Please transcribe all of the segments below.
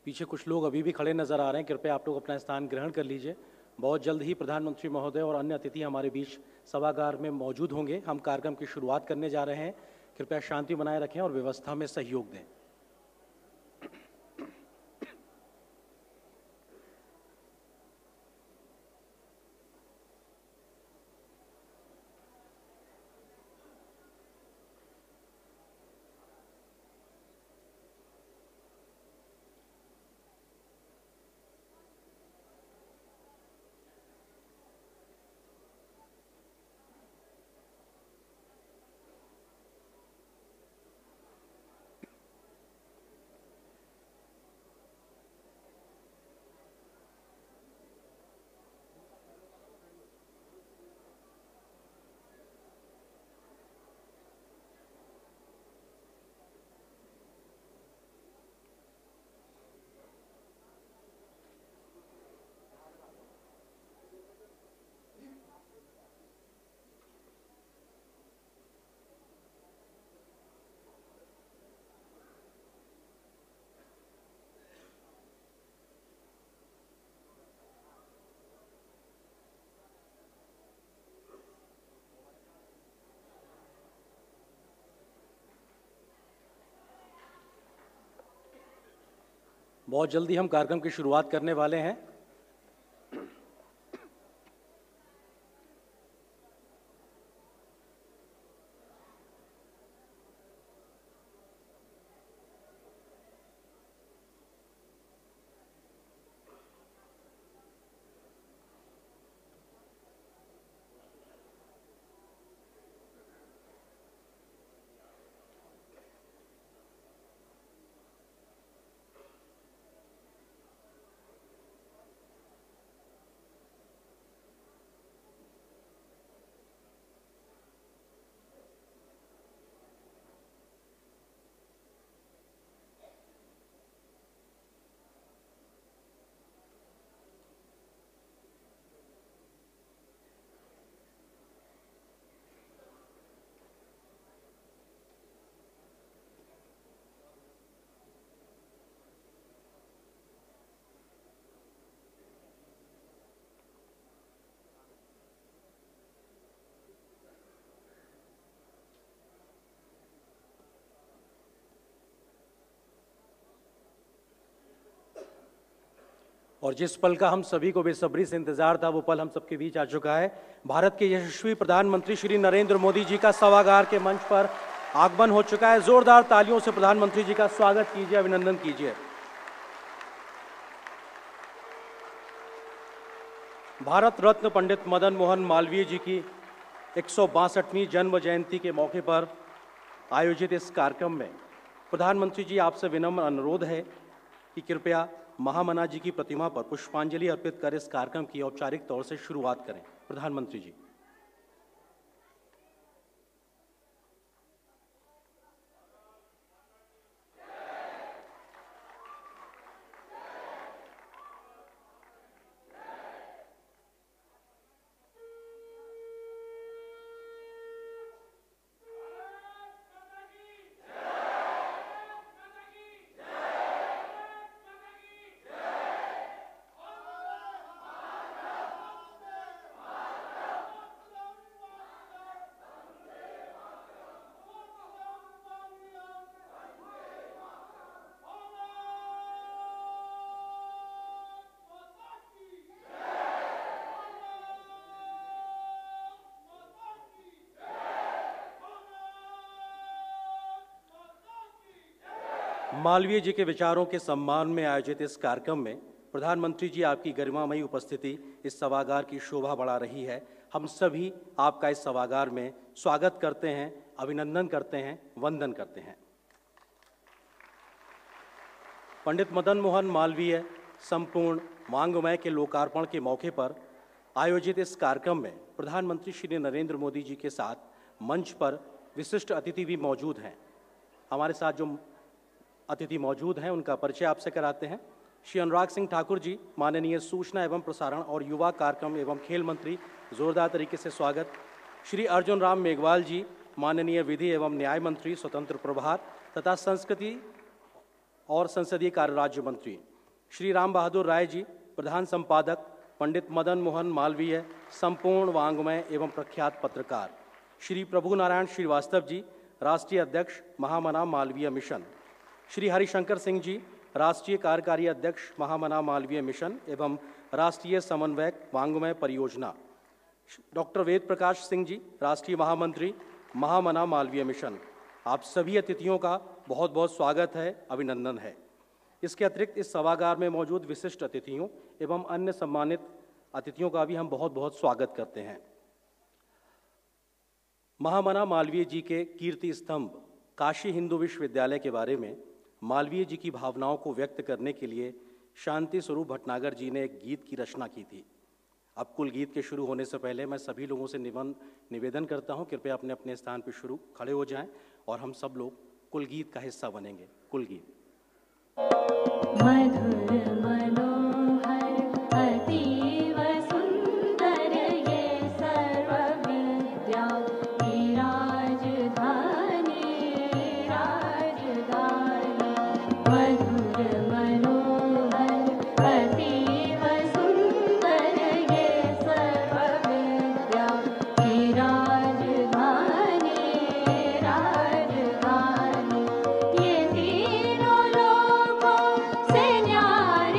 पीछे कुछ लोग अभी भी खड़े नजर आ रहे हैं, कृपया आप लोग अपना स्थान ग्रहण कर लीजिए। बहुत जल्द ही प्रधानमंत्री महोदय और अन्य अतिथि हमारे बीच सभागार में मौजूद होंगे। हम कार्यक्रम की शुरुआत करने जा रहे हैं। कृपया शांति बनाए रखें और व्यवस्था में सहयोग दें। बहुत जल्दी हम कार्यक्रम की शुरुआत करने वाले हैं। और जिस पल का हम सभी को बेसब्री से इंतजार था, वो पल हम सबके बीच आ चुका है। भारत के यशस्वी प्रधानमंत्री श्री नरेंद्र मोदी जी का सभागार के मंच पर आगमन हो चुका है। जोरदार तालियों से प्रधानमंत्री जी का स्वागत कीजिए, अभिनंदन कीजिए। भारत रत्न पंडित मदन मोहन मालवीय जी की 162वीं जन्म जयंती के मौके पर आयोजित इस कार्यक्रम में प्रधानमंत्री जी आपसे विनम्र अनुरोध है कि कृपया महामना जी की प्रतिमा पर पुष्पांजलि अर्पित कर इस कार्यक्रम की औपचारिक तौर से शुरुआत करें। प्रधानमंत्री जी। मालवीय जी के विचारों के सम्मान में आयोजित इस कार्यक्रम में प्रधानमंत्री जी आपकी गरिमामयी उपस्थिति इस सभागार की शोभा बढ़ा रही है। हम सभी आपका इस सभागार में स्वागत करते हैं, अभिनंदन करते हैं, वंदन करते हैं। पंडित मदन मोहन मालवीय संपूर्ण वाङ्मय के लोकार्पण के मौके पर आयोजित इस कार्यक्रम में प्रधानमंत्री श्री नरेंद्र मोदी जी के साथ मंच पर विशिष्ट अतिथि भी मौजूद हैं। हमारे साथ जो अतिथि मौजूद हैं उनका परिचय आपसे कराते हैं। श्री अनुराग सिंह ठाकुर जी, माननीय सूचना एवं प्रसारण और युवा कार्यक्रम एवं खेल मंत्री, जोरदार तरीके से स्वागत। श्री अर्जुन राम मेघवाल जी, माननीय विधि एवं न्याय मंत्री, स्वतंत्र प्रभार तथा संस्कृति और संसदीय कार्य राज्य मंत्री। श्री राम बहादुर राय जी, प्रधान संपादक, पंडित मदन मोहन मालवीय, संपूर्ण वाङ्मय एवं प्रख्यात पत्रकार। श्री प्रभु नारायण श्रीवास्तव जी, राष्ट्रीय अध्यक्ष, महामना मालवीय मिशन। श्री हरिशंकर सिंह जी, राष्ट्रीय कार्यकारी अध्यक्ष, महामना मालवीय मिशन एवं राष्ट्रीय समन्वयक, वाङ्मय परियोजना। डॉक्टर वेद प्रकाश सिंह जी, राष्ट्रीय महामंत्री, महामना मालवीय मिशन। आप सभी अतिथियों का बहुत बहुत स्वागत है, अभिनंदन है। इसके अतिरिक्त इस सभागार में मौजूद विशिष्ट अतिथियों एवं अन्य सम्मानित अतिथियों का भी हम बहुत बहुत स्वागत करते हैं। महामना मालवीय जी के कीर्ति स्तंभ काशी हिंदू विश्वविद्यालय के बारे में मालवीय जी की भावनाओं को व्यक्त करने के लिए शांति स्वरूप भटनागर जी ने एक गीत की रचना की थी। अब कुल गीत के शुरू होने से पहले मैं सभी लोगों से निवेदन करता हूं, कृपया अपने अपने स्थान पर खड़े हो जाएं और हम सब लोग कुल गीत का हिस्सा बनेंगे। कुल गीत। मधुर मनोहर अतीव सुंदर ये सर्व विद्या की राजधानी राजधानी। मधुर मनोहर अतीव सुंदर ये सर्व विद्या की राजधानी राजधानी। ये तीनों लोगों से न्याय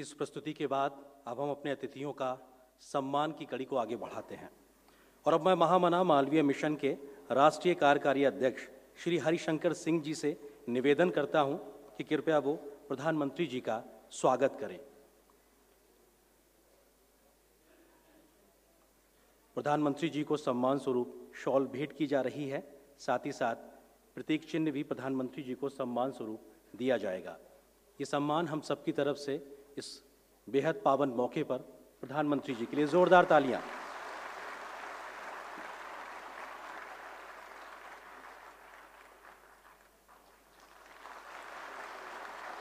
की इस प्रस्तुति के बाद अब हम अपने अतिथियों का सम्मान की कड़ी को आगे बढ़ाते हैं और अब मैं महामना मालवीय मिशन के राष्ट्रीय कार्यकारी अध्यक्ष श्री हरिशंकर सिंह जी से निवेदन करता हूं कि कृपया वो प्रधानमंत्री जी का स्वागत करें। प्रधानमंत्री जी को सम्मान स्वरूप शॉल भेंट की जा रही है। साथ ही साथ प्रतीक चिन्ह भी प्रधानमंत्री जी को सम्मान स्वरूप दिया जाएगा। ये सम्मान हम सबकी तरफ से इस बेहद पावन मौके पर प्रधानमंत्री जी के लिए जोरदार तालियां।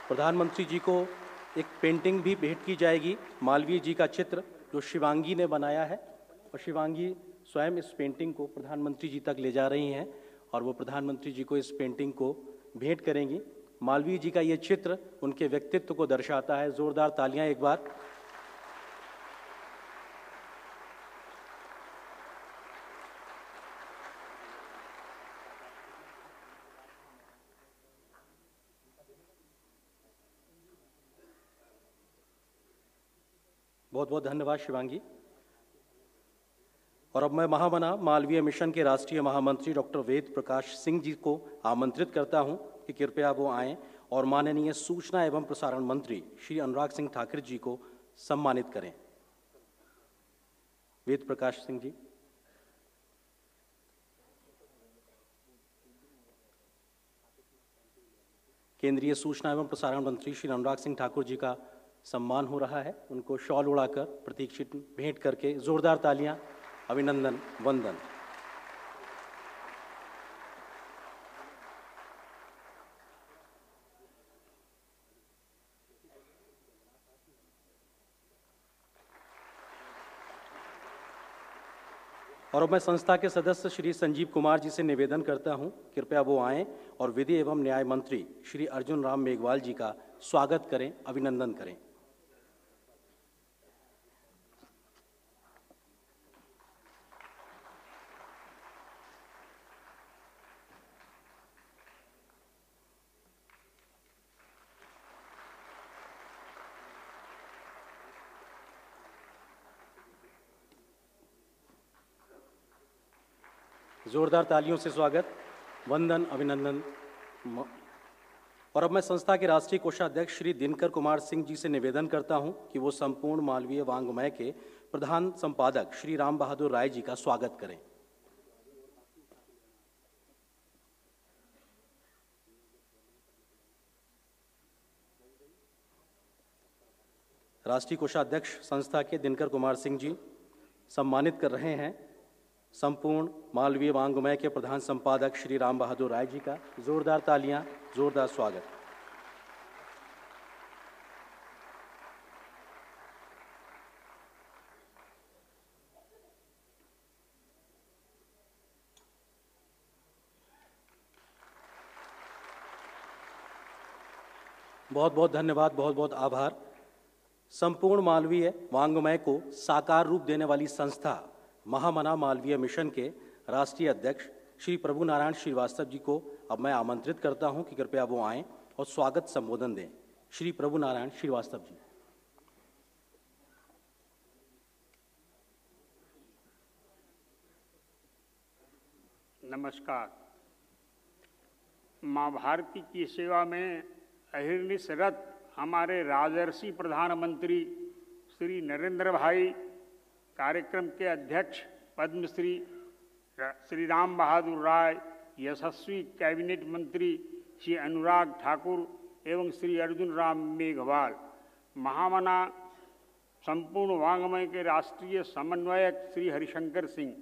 प्रधानमंत्री जी को एक पेंटिंग भी भेंट की जाएगी, मालवीय जी का चित्र जो शिवांगी ने बनाया है, और शिवांगी स्वयं इस पेंटिंग को प्रधानमंत्री जी तक ले जा रही हैं और वो प्रधानमंत्री जी को इस पेंटिंग को भेंट करेंगी। मालवीय जी का ये चित्र उनके व्यक्तित्व को दर्शाता है। जोरदार तालियां एक बार। बहुत बहुत धन्यवाद शिवांगी। और अब मैं महामना मालवीय मिशन के राष्ट्रीय महामंत्री डॉक्टर वेद प्रकाश सिंह जी को आमंत्रित करता हूं कि कृपया वो आएं और माननीय सूचना एवं प्रसारण मंत्री श्री अनुराग सिंह ठाकुर जी को सम्मानित करें। वेद प्रकाश सिंह जी। केंद्रीय सूचना एवं प्रसारण मंत्री श्री अनुराग सिंह ठाकुर जी का सम्मान हो रहा है। उनको शॉल उड़ाकर प्रतीक चिन्ह भेंट करके जोरदार तालियां, अभिनंदन, वंदन। और अब मैं संस्था के सदस्य श्री संजीव कुमार जी से निवेदन करता हूं, कृपया वो आएं और विधि एवं न्याय मंत्री श्री अर्जुन राम मेघवाल जी का स्वागत करें, अभिनंदन करें। जोरदार तालियों से स्वागत, वंदन, अभिनंदन। और अब मैं संस्था के राष्ट्रीय कोषाध्यक्ष श्री दिनकर कुमार सिंह जी से निवेदन करता हूं कि वो संपूर्ण मालवीय वांग्मय के प्रधान संपादक श्री राम बहादुर राय जी का स्वागत करें। राष्ट्रीय कोषाध्यक्ष संस्था के दिनकर कुमार सिंह जी सम्मानित कर रहे हैं संपूर्ण मालवीय वांग्मय के प्रधान संपादक श्री राम बहादुर राय जी का। जोरदार तालियां, जोरदार स्वागत। बहुत बहुत धन्यवाद, बहुत बहुत आभार। संपूर्ण मालवीय वांग्मय को साकार रूप देने वाली संस्था महामना मालवीय मिशन के राष्ट्रीय अध्यक्ष श्री प्रभु नारायण श्रीवास्तव जी को अब मैं आमंत्रित करता हूं कि कृपया वो आएं और स्वागत संबोधन दें। श्री प्रभु नारायण श्रीवास्तव जी। नमस्कार। माँ भारती की सेवा में अहिर्निशरत हमारे राजर्षि प्रधानमंत्री श्री नरेंद्र भाई, कार्यक्रम के अध्यक्ष पद्मश्री श्री राम बहादुर राय, यशस्वी कैबिनेट मंत्री श्री अनुराग ठाकुर एवं श्री अर्जुन राम मेघवाल, महामना संपूर्ण वांग्मय के राष्ट्रीय समन्वयक श्री हरिशंकर सिंह,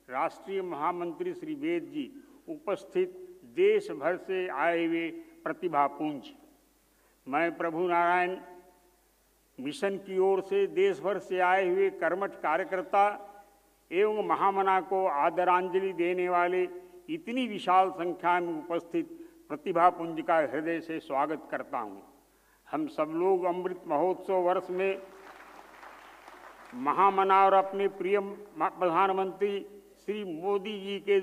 राष्ट्रीय महामंत्री श्री वेद जी, उपस्थित देश भर से आए हुए प्रतिभापुंज, मैं प्रभु नारायण मिशन की ओर से देश भर से आए हुए कर्मठ कार्यकर्ता एवं महामना को आदरांजलि देने वाले इतनी विशाल संख्या में उपस्थित प्रतिभापुंज का हृदय से स्वागत करता हूँ। हम सब लोग अमृत महोत्सव वर्ष में महामना और अपने प्रिय प्रधानमंत्री श्री मोदी जी के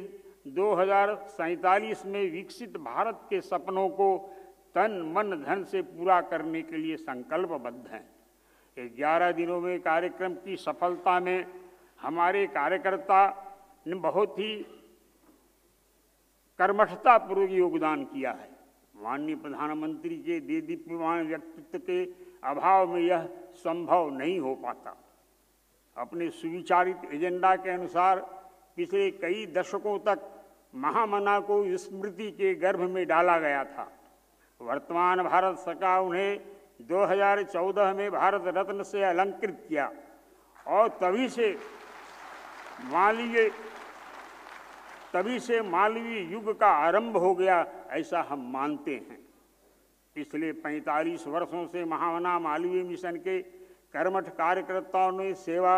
2047 में विकसित भारत के सपनों को तन मन धन से पूरा करने के लिए संकल्पबद्ध हैं। 11 दिनों में कार्यक्रम की सफलता में हमारे कार्यकर्ता ने बहुत ही कर्मठतापूर्वक योगदान किया है। माननीय प्रधानमंत्री के देदीप्यमान व्यक्तित्व के अभाव में यह संभव नहीं हो पाता। अपने सुविचारित एजेंडा के अनुसार पिछले कई दशकों तक महामना को स्मृति के गर्भ में डाला गया था। वर्तमान भारत सरकार उन्हें 2014 में भारत रत्न से अलंकृत किया और तभी से मालवीय युग का आरंभ हो गया, ऐसा हम मानते हैं। पिछले 45 वर्षों से महामना मालवीय मिशन के कर्मठ कार्यकर्ताओं ने सेवा,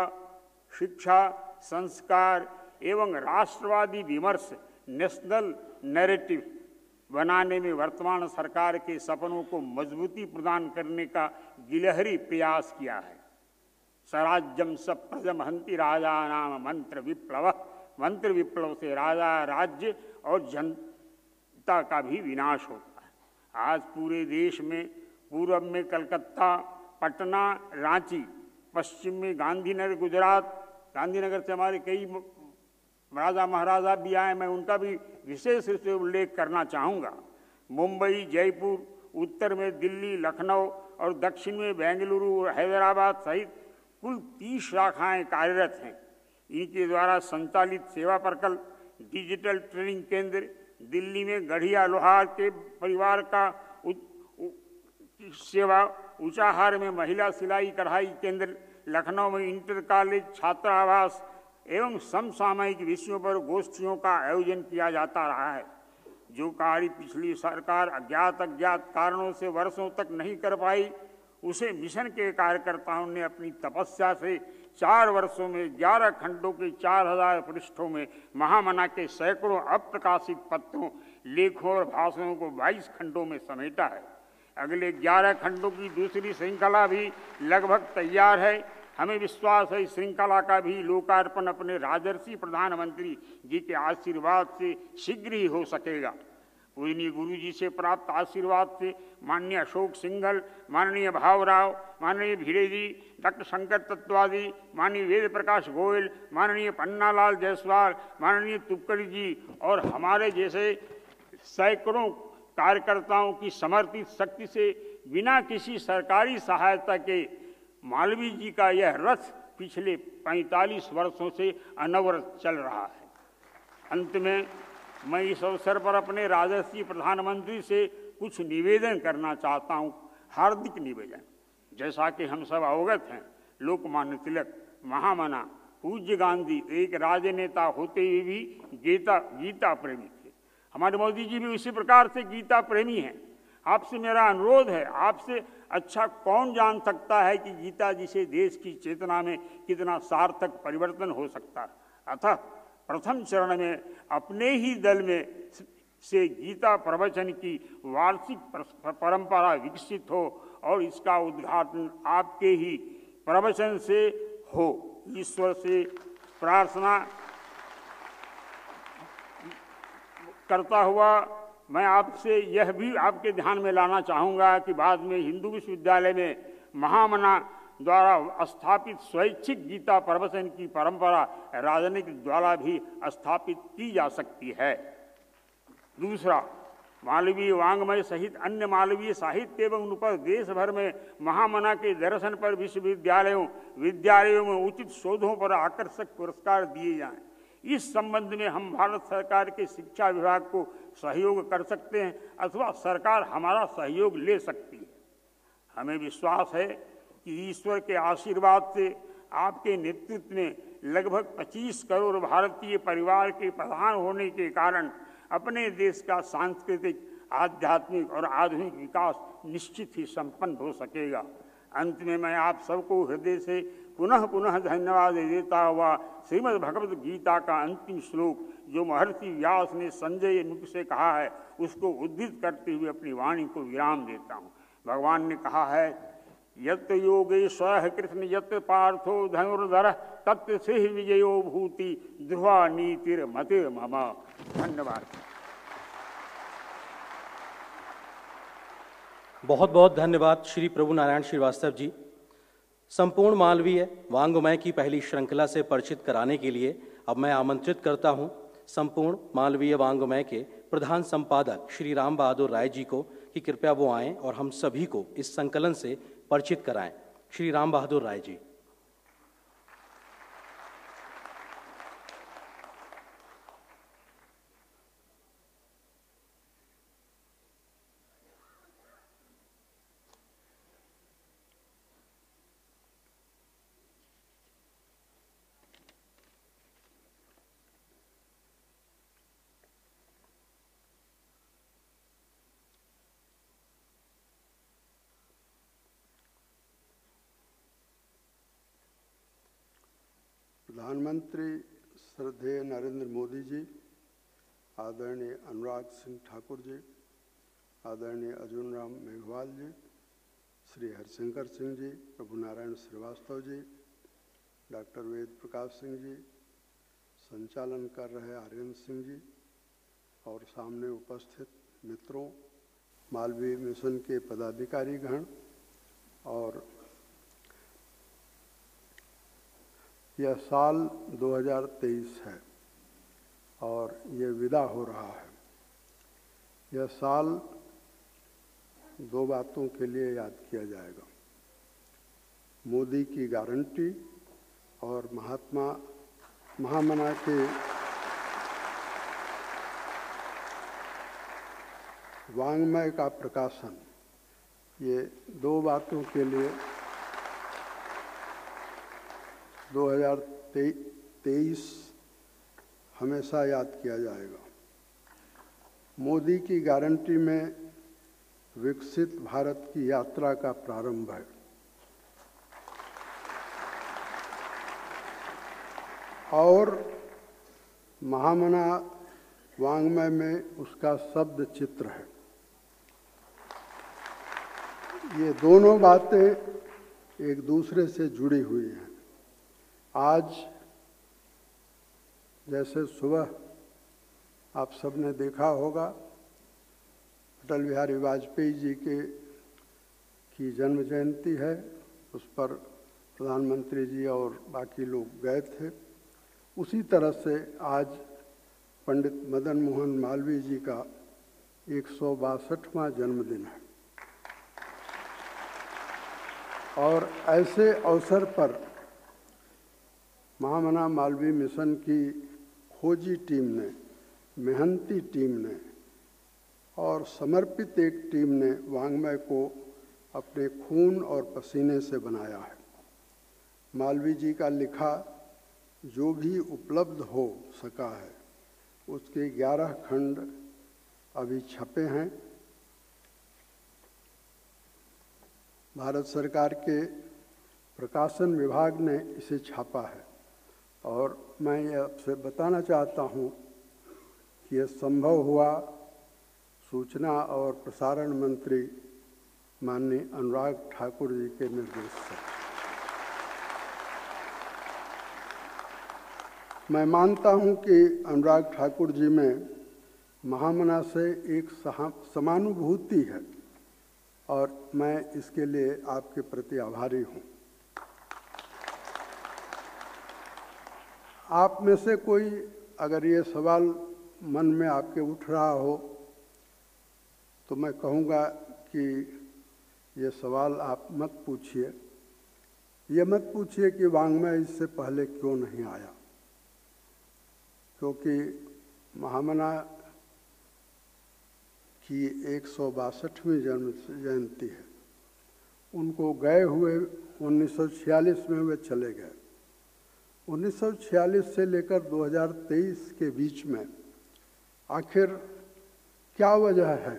शिक्षा, संस्कार एवं राष्ट्रवादी विमर्श, नेशनल नैरेटिव बनाने में वर्तमान सरकार के सपनों को मजबूती प्रदान करने का गिलहरी प्रयास किया है। स्वराज्यम सप्रजम हंति राजा नाम मंत्र विप्लव से राजा, राज्य और जनता का भी विनाश होता है। आज पूरे देश में पूर्व में कलकत्ता, पटना, रांची, पश्चिम में गांधीनगर, गुजरात, गांधीनगर से हमारे कई राजा महाराजा भी आए, मैं उनका भी विशेष रूप से उल्लेख करना चाहूँगा। मुंबई, जयपुर, उत्तर में दिल्ली, लखनऊ और दक्षिण में बेंगलुरु और हैदराबाद सहित कुल 30 शाखाएं कार्यरत हैं। इनके द्वारा संचालित सेवा प्रकल्प, डिजिटल ट्रेनिंग केंद्र, दिल्ली में गढ़िया लोहार के परिवार का सेवा, ऊंचाहार में महिला सिलाई कढ़ाई केंद्र, लखनऊ में इंटर कॉलेज छात्रावास एवं समसामयिक विषयों पर गोष्ठियों का आयोजन किया जाता रहा है। जो कार्य पिछली सरकार अज्ञात कारणों से वर्षों तक नहीं कर पाई, उसे मिशन के कार्यकर्ताओं ने अपनी तपस्या से 4 वर्षों में 11 खंडों के 4000 पृष्ठों में महामना के सैकड़ों अप्रकाशित पत्रों, लेखों और भाषणों को 22 खंडों में समेटा है। अगले 11 खंडों की दूसरी श्रृंखला भी लगभग तैयार है। हमें विश्वास है इस श्रृंखला का भी लोकार्पण अपने राजर्षि प्रधानमंत्री जी के आशीर्वाद से शीघ्र ही हो सकेगा। पूजनीय गुरु जी से प्राप्त आशीर्वाद से माननीय अशोक सिंघल, माननीय भावराव, माननीय भिड़े जी, डॉक्टर शंकर तत्वादी, माननीय वेद प्रकाश गोयल, माननीय पन्नालाल जायसवाल, माननीय तुपकड़ी जी और हमारे जैसे सैकड़ों कार्यकर्ताओं की समर्पित शक्ति से बिना किसी सरकारी सहायता के मालवीय जी का यह रथ पिछले 45 वर्षों से अनवरत चल रहा है। अंत में मैं इस अवसर पर अपने राजर्षि प्रधानमंत्री से कुछ निवेदन करना चाहता हूँ, हार्दिक निवेदन। जैसा कि हम सब अवगत हैं, लोकमान्य तिलक, महामना, पूज्य गांधी एक राजनेता होते हुए भी गीता प्रेमी थे। हमारे मोदी जी भी उसी प्रकार से गीता प्रेमी हैं। आपसे मेरा अनुरोध है, आपसे अच्छा कौन जान सकता है कि गीता जी से देश की चेतना में कितना सार्थक परिवर्तन हो सकता है। अतः प्रथम चरण में अपने ही दल में से गीता प्रवचन की वार्षिक परंपरा विकसित हो और इसका उद्घाटन आपके ही प्रवचन से हो। ईश्वर से प्रार्थना करता हुआ मैं आपसे यह भी आपके ध्यान में लाना चाहूँगा कि बाद में हिंदू विश्वविद्यालय में महामना द्वारा स्थापित स्वैच्छिक गीता प्रवचन की परंपरा राजनीतिक द्वारा भी स्थापित की जा सकती है। दूसरा, मालवीय वाङ्मय सहित अन्य मालवीय साहित्य एवं पर देश भर में महामना के दर्शन पर विद्यालयों में उचित शोधों पर आकर्षक पुरस्कार दिए जाएं। इस संबंध में हम भारत सरकार के शिक्षा विभाग को सहयोग कर सकते हैं अथवा सरकार हमारा सहयोग ले सकती है। हमें विश्वास है कि ईश्वर के आशीर्वाद से आपके नेतृत्व में लगभग 25 करोड़ भारतीय परिवार के प्रधान होने के कारण अपने देश का सांस्कृतिक, आध्यात्मिक और आधुनिक विकास निश्चित ही संपन्न हो सकेगा। अंत में मैं आप सबको हृदय से पुनः पुनः धन्यवाद देता हुआ श्रीमद् भगवद गीता का अंतिम श्लोक जो महर्षि व्यास ने संजय मुख से कहा है, उसको उद्धृत करते हुए अपनी वाणी को विराम देता हूँ। भगवान ने कहा है, यत् योगेश्वरः कृष्ण यत् पार्थो धनुर्धरः तत् सिंह विजयो भूति ध्रुवा नीतिर्मतिर्मम। धन्यवाद। बहुत बहुत धन्यवाद श्री प्रभु नारायण श्रीवास्तव जी। संपूर्ण मालवीय वांग्मय की पहली श्रृंखला से परिचित कराने के लिए अब मैं आमंत्रित करता हूं संपूर्ण मालवीय वांग्मय के प्रधान संपादक श्री राम बहादुर राय जी को कि कृपया वो आएं और हम सभी को इस संकलन से परिचित कराएं। श्री राम बहादुर राय जी। प्रधानमंत्री श्रद्धेय नरेंद्र मोदी जी, आदरणीय अनुराग सिंह ठाकुर जी, आदरणीय अर्जुन राम मेघवाल जी, श्री हरिशंकर सिंह जी, प्रभु नारायण श्रीवास्तव जी, डॉक्टर वेद प्रकाश सिंह जी, संचालन कर रहे आर्यन सिंह जी और सामने उपस्थित मित्रों, मालवीय मिशन के पदाधिकारीगण और यह साल 2023 है और ये विदा हो रहा है। यह साल दो बातों के लिए याद किया जाएगा, मोदी की गारंटी और महामना के वांग्मय का प्रकाशन। ये दो बातों के लिए 2023 हमेशा याद किया जाएगा। मोदी की गारंटी में विकसित भारत की यात्रा का प्रारंभ है और महामना वांग्मय में उसका शब्द चित्र है। ये दोनों बातें एक दूसरे से जुड़ी हुई हैं। आज जैसे सुबह आप सबने देखा होगा अटल बिहारी वाजपेयी जी की जन्म जयंती है, उस पर प्रधानमंत्री जी और बाकी लोग गए थे। उसी तरह से आज पंडित मदन मोहन मालवीय जी का 162वां जन्मदिन है और ऐसे अवसर पर महामना मालवीय मिशन की खोजी टीम ने, मेहनती टीम ने और समर्पित एक टीम ने वांग्मय को अपने खून और पसीने से बनाया है। मालवीय जी का लिखा जो भी उपलब्ध हो सका है उसके 11 खंड अभी छपे हैं। भारत सरकार के प्रकाशन विभाग ने इसे छापा है और मैं ये आपसे बताना चाहता हूँ कि यह संभव हुआ सूचना और प्रसारण मंत्री माननीय अनुराग ठाकुर जी के निर्देश से। मैं मानता हूँ कि अनुराग ठाकुर जी में महामना से एक समानुभूति है और मैं इसके लिए आपके प्रति आभारी हूँ। आप में से कोई अगर ये सवाल मन में आपके उठ रहा हो तो मैं कहूँगा कि ये सवाल आप मत पूछिए। ये मत पूछिए कि वांग्मय इससे पहले क्यों नहीं आया, क्योंकि महामना की 162वीं जन्म जयंती है। उनको गए हुए 1946 में वे चले गए। 1946 से लेकर 2023 के बीच में आखिर क्या वजह है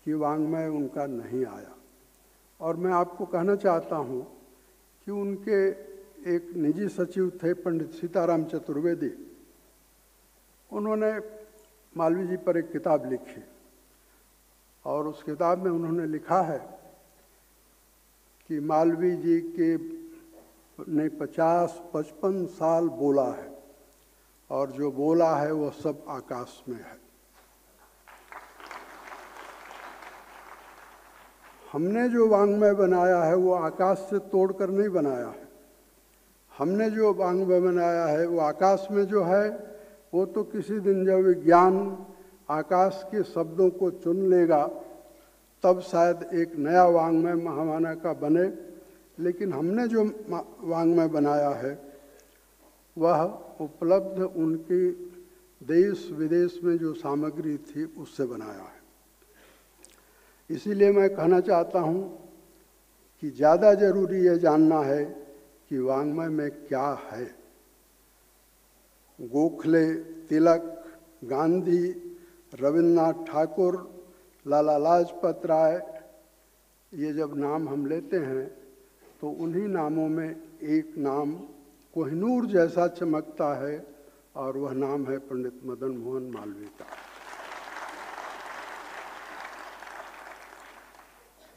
कि वांग्मय उनका नहीं आया। और मैं आपको कहना चाहता हूँ कि उनके एक निजी सचिव थे पंडित सीताराम चतुर्वेदी, उन्होंने मालवीय जी पर एक किताब लिखी और उस किताब में उन्होंने लिखा है कि मालवीय जी के ने 50-55 साल बोला है और जो बोला है वो सब आकाश में है। हमने जो वाङ्मय बनाया है वो आकाश से तोड़कर नहीं बनाया है। हमने जो वाङ्मय बनाया है वो आकाश में जो है वो तो किसी दिन जब विज्ञान आकाश के शब्दों को चुन लेगा तब शायद एक नया वाङ्मय महामना का बने, लेकिन हमने जो वाङ्मय बनाया है वह उपलब्ध उनकी देश विदेश में जो सामग्री थी उससे बनाया है। इसीलिए मैं कहना चाहता हूँ कि ज़्यादा जरूरी ये जानना है कि वाङ्मय में क्या है। गोखले, तिलक, गांधी, रविन्द्रनाथ ठाकुर, लाला लाजपत राय, ये जब नाम हम लेते हैं तो उन्हीं नामों में एक नाम कोहिनूर जैसा चमकता है और वह नाम है पंडित मदन मोहन मालवीय का।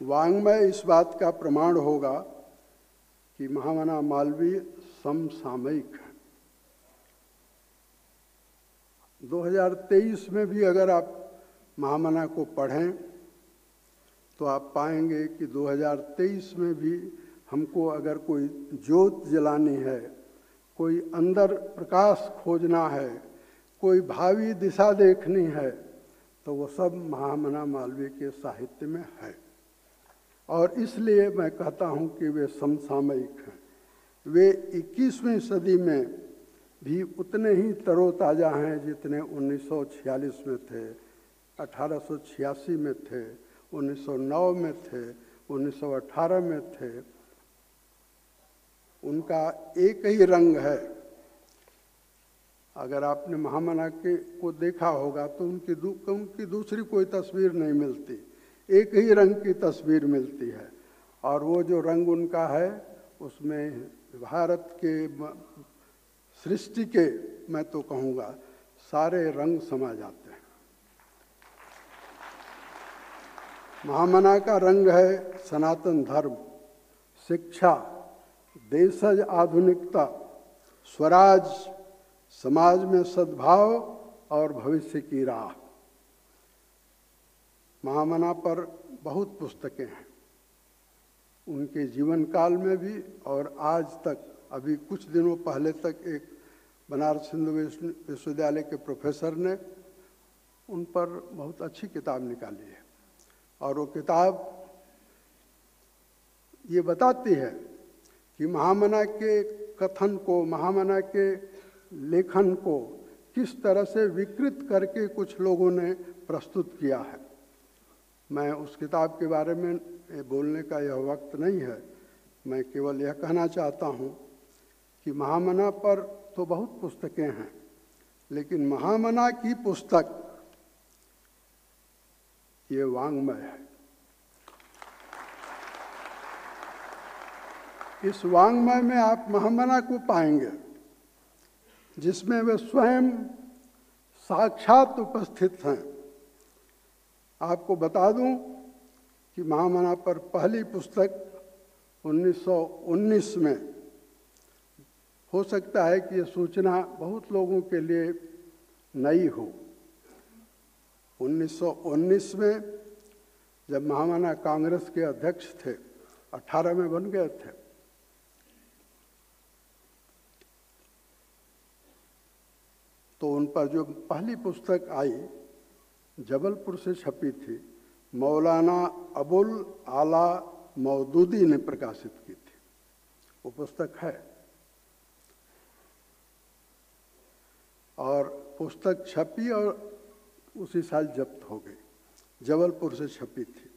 वाङ्मय इस बात का प्रमाण होगा कि महामना मालवीय समसामयिक है। 2023 में भी अगर आप महामना को पढ़ें तो आप पाएंगे कि 2023 में भी हमको अगर कोई ज्योत जलानी है, कोई अंदर प्रकाश खोजना है, कोई भावी दिशा देखनी है, तो वो सब महामना मालवीय के साहित्य में है। और इसलिए मैं कहता हूँ कि वे समसामयिक हैं। वे 21वीं सदी में भी उतने ही तरोताज़ा हैं जितने 1946 में थे, 1886 में थे, 1909 में थे, 1918 में थे। उनका एक ही रंग है। अगर आपने महामना को देखा होगा तो उनकी दूसरी कोई तस्वीर नहीं मिलती, एक ही रंग की तस्वीर मिलती है। और वो जो रंग उनका है उसमें भारत के सृष्टि के, मैं तो कहूँगा, सारे रंग समा जाते हैं। महामना का रंग है सनातन धर्म, शिक्षा, देशज आधुनिकता, स्वराज, समाज में सद्भाव और भविष्य की राह। महामना पर बहुत पुस्तकें हैं, उनके जीवन काल में भी और आज तक। अभी कुछ दिनों पहले तक एक बनारस हिंदू विश्वविद्यालय के प्रोफेसर ने उन पर बहुत अच्छी किताब निकाली है और वो किताब ये बताती है कि महामना के कथन को, महामना के लेखन को किस तरह से विकृत करके कुछ लोगों ने प्रस्तुत किया है। मैं उस किताब के बारे में बोलने का यह वक्त नहीं है। मैं केवल यह कहना चाहता हूँ कि महामना पर तो बहुत पुस्तकें हैं, लेकिन महामना की पुस्तक ये वाङ्मय है। इस वाङ्मय में आप महामना को पाएंगे जिसमें वे स्वयं साक्षात उपस्थित हैं। आपको बता दूं कि महामना पर पहली पुस्तक 1919 में, हो सकता है कि ये सूचना बहुत लोगों के लिए नई हो। 1919 में जब महामना कांग्रेस के अध्यक्ष थे, 18 में बन गए थे, तो उन पर जो पहली पुस्तक आई जबलपुर से छपी थी, मौलाना अबुल आला मौदूदी ने प्रकाशित की थी। वो पुस्तक है और पुस्तक छपी और उसी साल जब्त हो गई, जबलपुर से छपी थी।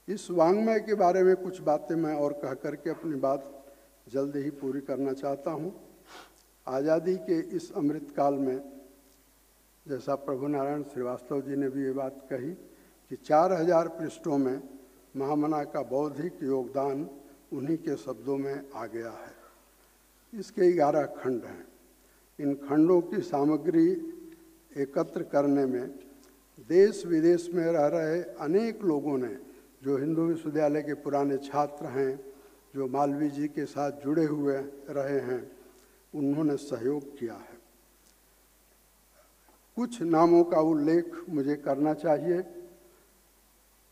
इस वाङ्मय के बारे में कुछ बातें मैं और कह करके अपनी बात जल्द ही पूरी करना चाहता हूँ। आज़ादी के इस अमृत काल में, जैसा प्रभु नारायण श्रीवास्तव जी ने भी ये बात कही कि 4000 पृष्ठों में महामना का बौद्धिक योगदान उन्हीं के शब्दों में आ गया है। इसके 11 खंड हैं। इन खंडों की सामग्री एकत्र करने में देश विदेश में रह रहे अनेक लोगों ने, जो हिंदू विश्वविद्यालय के पुराने छात्र हैं, जो मालवीय जी के साथ जुड़े हुए रहे हैं, उन्होंने सहयोग किया है। कुछ नामों का उल्लेख मुझे करना चाहिए।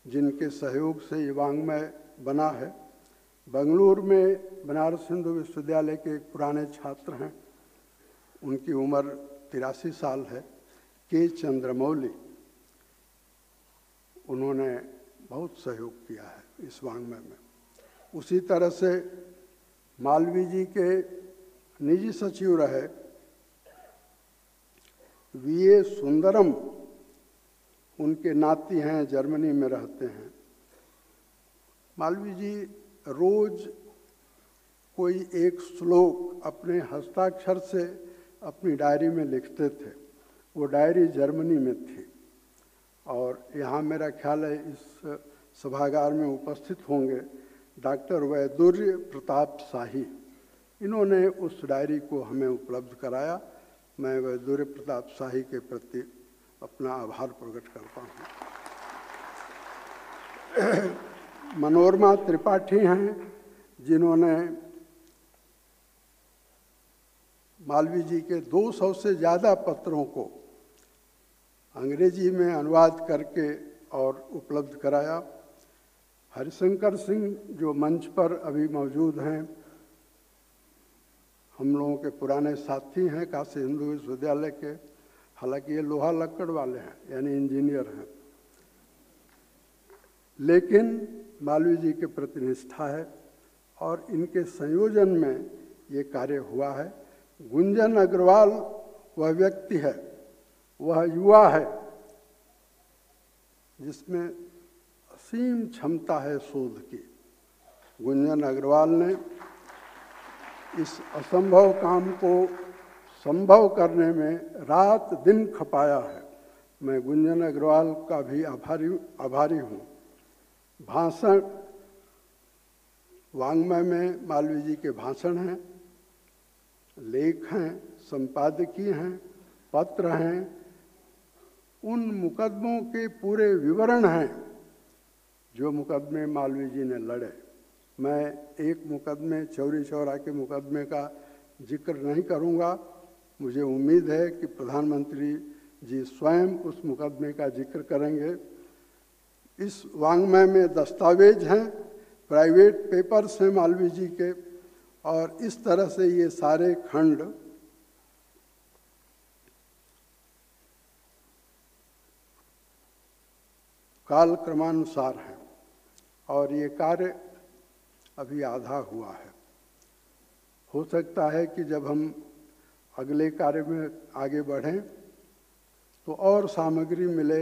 जिनके सहयोग से ये वाङ्मय बना है। बेंगलुरु में बनारस हिंदू विश्वविद्यालय के एक पुराने छात्र हैं, उनकी उम्र 83 साल है, के चंद्रमौली। उन्होंने बहुत सहयोग किया है इस वाङ्मय में। उसी तरह से मालवीय जी के निजी सचिव रहे वीए सुंदरम, उनके नाती हैं, जर्मनी में रहते हैं। मालवीय जी रोज कोई एक श्लोक अपने हस्ताक्षर से अपनी डायरी में लिखते थे। वो डायरी जर्मनी में थी और यहाँ मेरा ख्याल है इस सभागार में उपस्थित होंगे डॉक्टर वैदुर्य प्रताप शाही। इन्होंने उस डायरी को हमें उपलब्ध कराया। मैं वैदुर्य प्रताप शाही के प्रति अपना आभार प्रकट करता हूँ। मनोरमा त्रिपाठी हैं, जिन्होंने मालवीय जी के 200 से ज़्यादा पत्रों को अंग्रेजी में अनुवाद करके और उपलब्ध कराया। हरिशंकर सिंह जो मंच पर अभी मौजूद हैं, हम लोगों के पुराने साथी हैं काशी हिंदू विश्वविद्यालय के, हालांकि ये लोहा लक्कड़ वाले हैं यानी इंजीनियर हैं, लेकिन मालवीय जी के प्रति निष्ठा है और इनके संयोजन में ये कार्य हुआ है। गुंजन अग्रवाल वह व्यक्ति है, वह युवा है जिसमें असीम क्षमता है शोध की। गुंजन अग्रवाल ने इस असंभव काम को संभव करने में रात दिन खपाया है। मैं गुंजन अग्रवाल का भी आभारी हूँ। भाषण, वाङ्मय में मालवीय जी के भाषण हैं, लेख हैं, संपादकीय हैं, पत्र हैं, उन मुकदमों के पूरे विवरण हैं जो मुकदमे मालवीय जी ने लड़े। मैं एक मुकदमे, चौरी चौरा के मुकदमे का जिक्र नहीं करूंगा। मुझे उम्मीद है कि प्रधानमंत्री जी स्वयं उस मुकदमे का जिक्र करेंगे। इस वाङ्मय में दस्तावेज हैं, प्राइवेट पेपर्स हैं मालवीय जी के, और इस तरह से ये सारे खंड काल क्रमानुसार हैं और ये कार्य अभी आधा हुआ है। हो सकता है कि जब हम अगले कार्य में आगे बढ़ें तो और सामग्री मिले।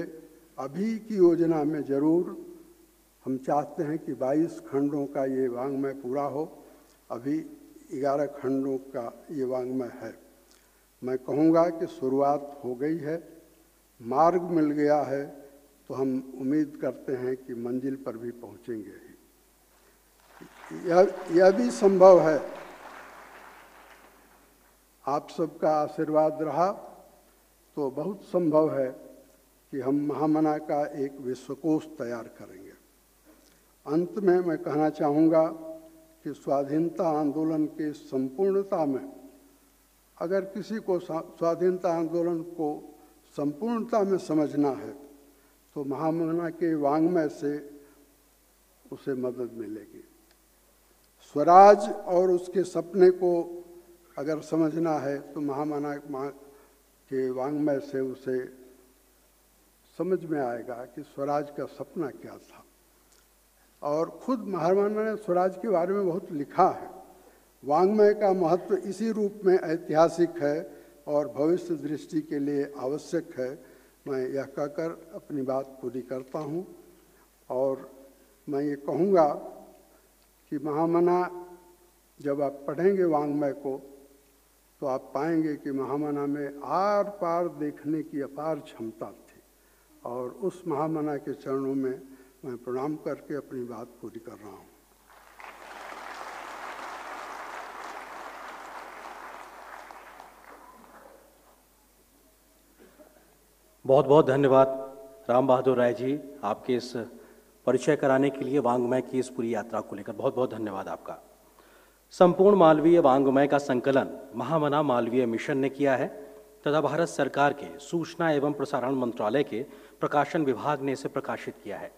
अभी की योजना में जरूर हम चाहते हैं कि 22 खंडों का ये वाङ्मय पूरा हो। अभी 11 खंडों का ये वाङ्मय है। मैं कहूँगा कि शुरुआत हो गई है, मार्ग मिल गया है, तो हम उम्मीद करते हैं कि मंजिल पर भी पहुँचेंगे ही। यह भी संभव है, आप सबका आशीर्वाद रहा तो बहुत संभव है कि हम महामना का एक विश्वकोश तैयार करेंगे। अंत में मैं कहना चाहूँगा कि स्वाधीनता आंदोलन के संपूर्णता में, अगर किसी को स्वाधीनता आंदोलन को संपूर्णता में समझना है तो महामना के वाङ्मय से उसे मदद मिलेगी। स्वराज और उसके सपने को अगर समझना है तो महामना के वाङ्मय से उसे समझ में आएगा कि स्वराज का सपना क्या था। और खुद महामना ने स्वराज के बारे में बहुत लिखा है। वाङ्मय का महत्व इसी रूप में ऐतिहासिक है और भविष्य दृष्टि के लिए आवश्यक है। मैं यह कहकर अपनी बात पूरी करता हूँ और मैं ये कहूँगा कि महामना जब आप पढ़ेंगे वाङ्मय को तो आप पाएंगे कि महामना में आर पार देखने की अपार क्षमता थी। और उस महामना के चरणों में मैं प्रणाम करके अपनी बात पूरी कर रहा हूँ। बहुत बहुत धन्यवाद राम बहादुर राय जी, आपके इस परिचय कराने के लिए वाङ्मय की इस पूरी यात्रा को लेकर बहुत बहुत धन्यवाद आपका। संपूर्ण मालवीय वाङ्मय का संकलन महामना मालवीय मिशन ने किया है तथा भारत सरकार के सूचना एवं प्रसारण मंत्रालय के प्रकाशन विभाग ने इसे प्रकाशित किया है।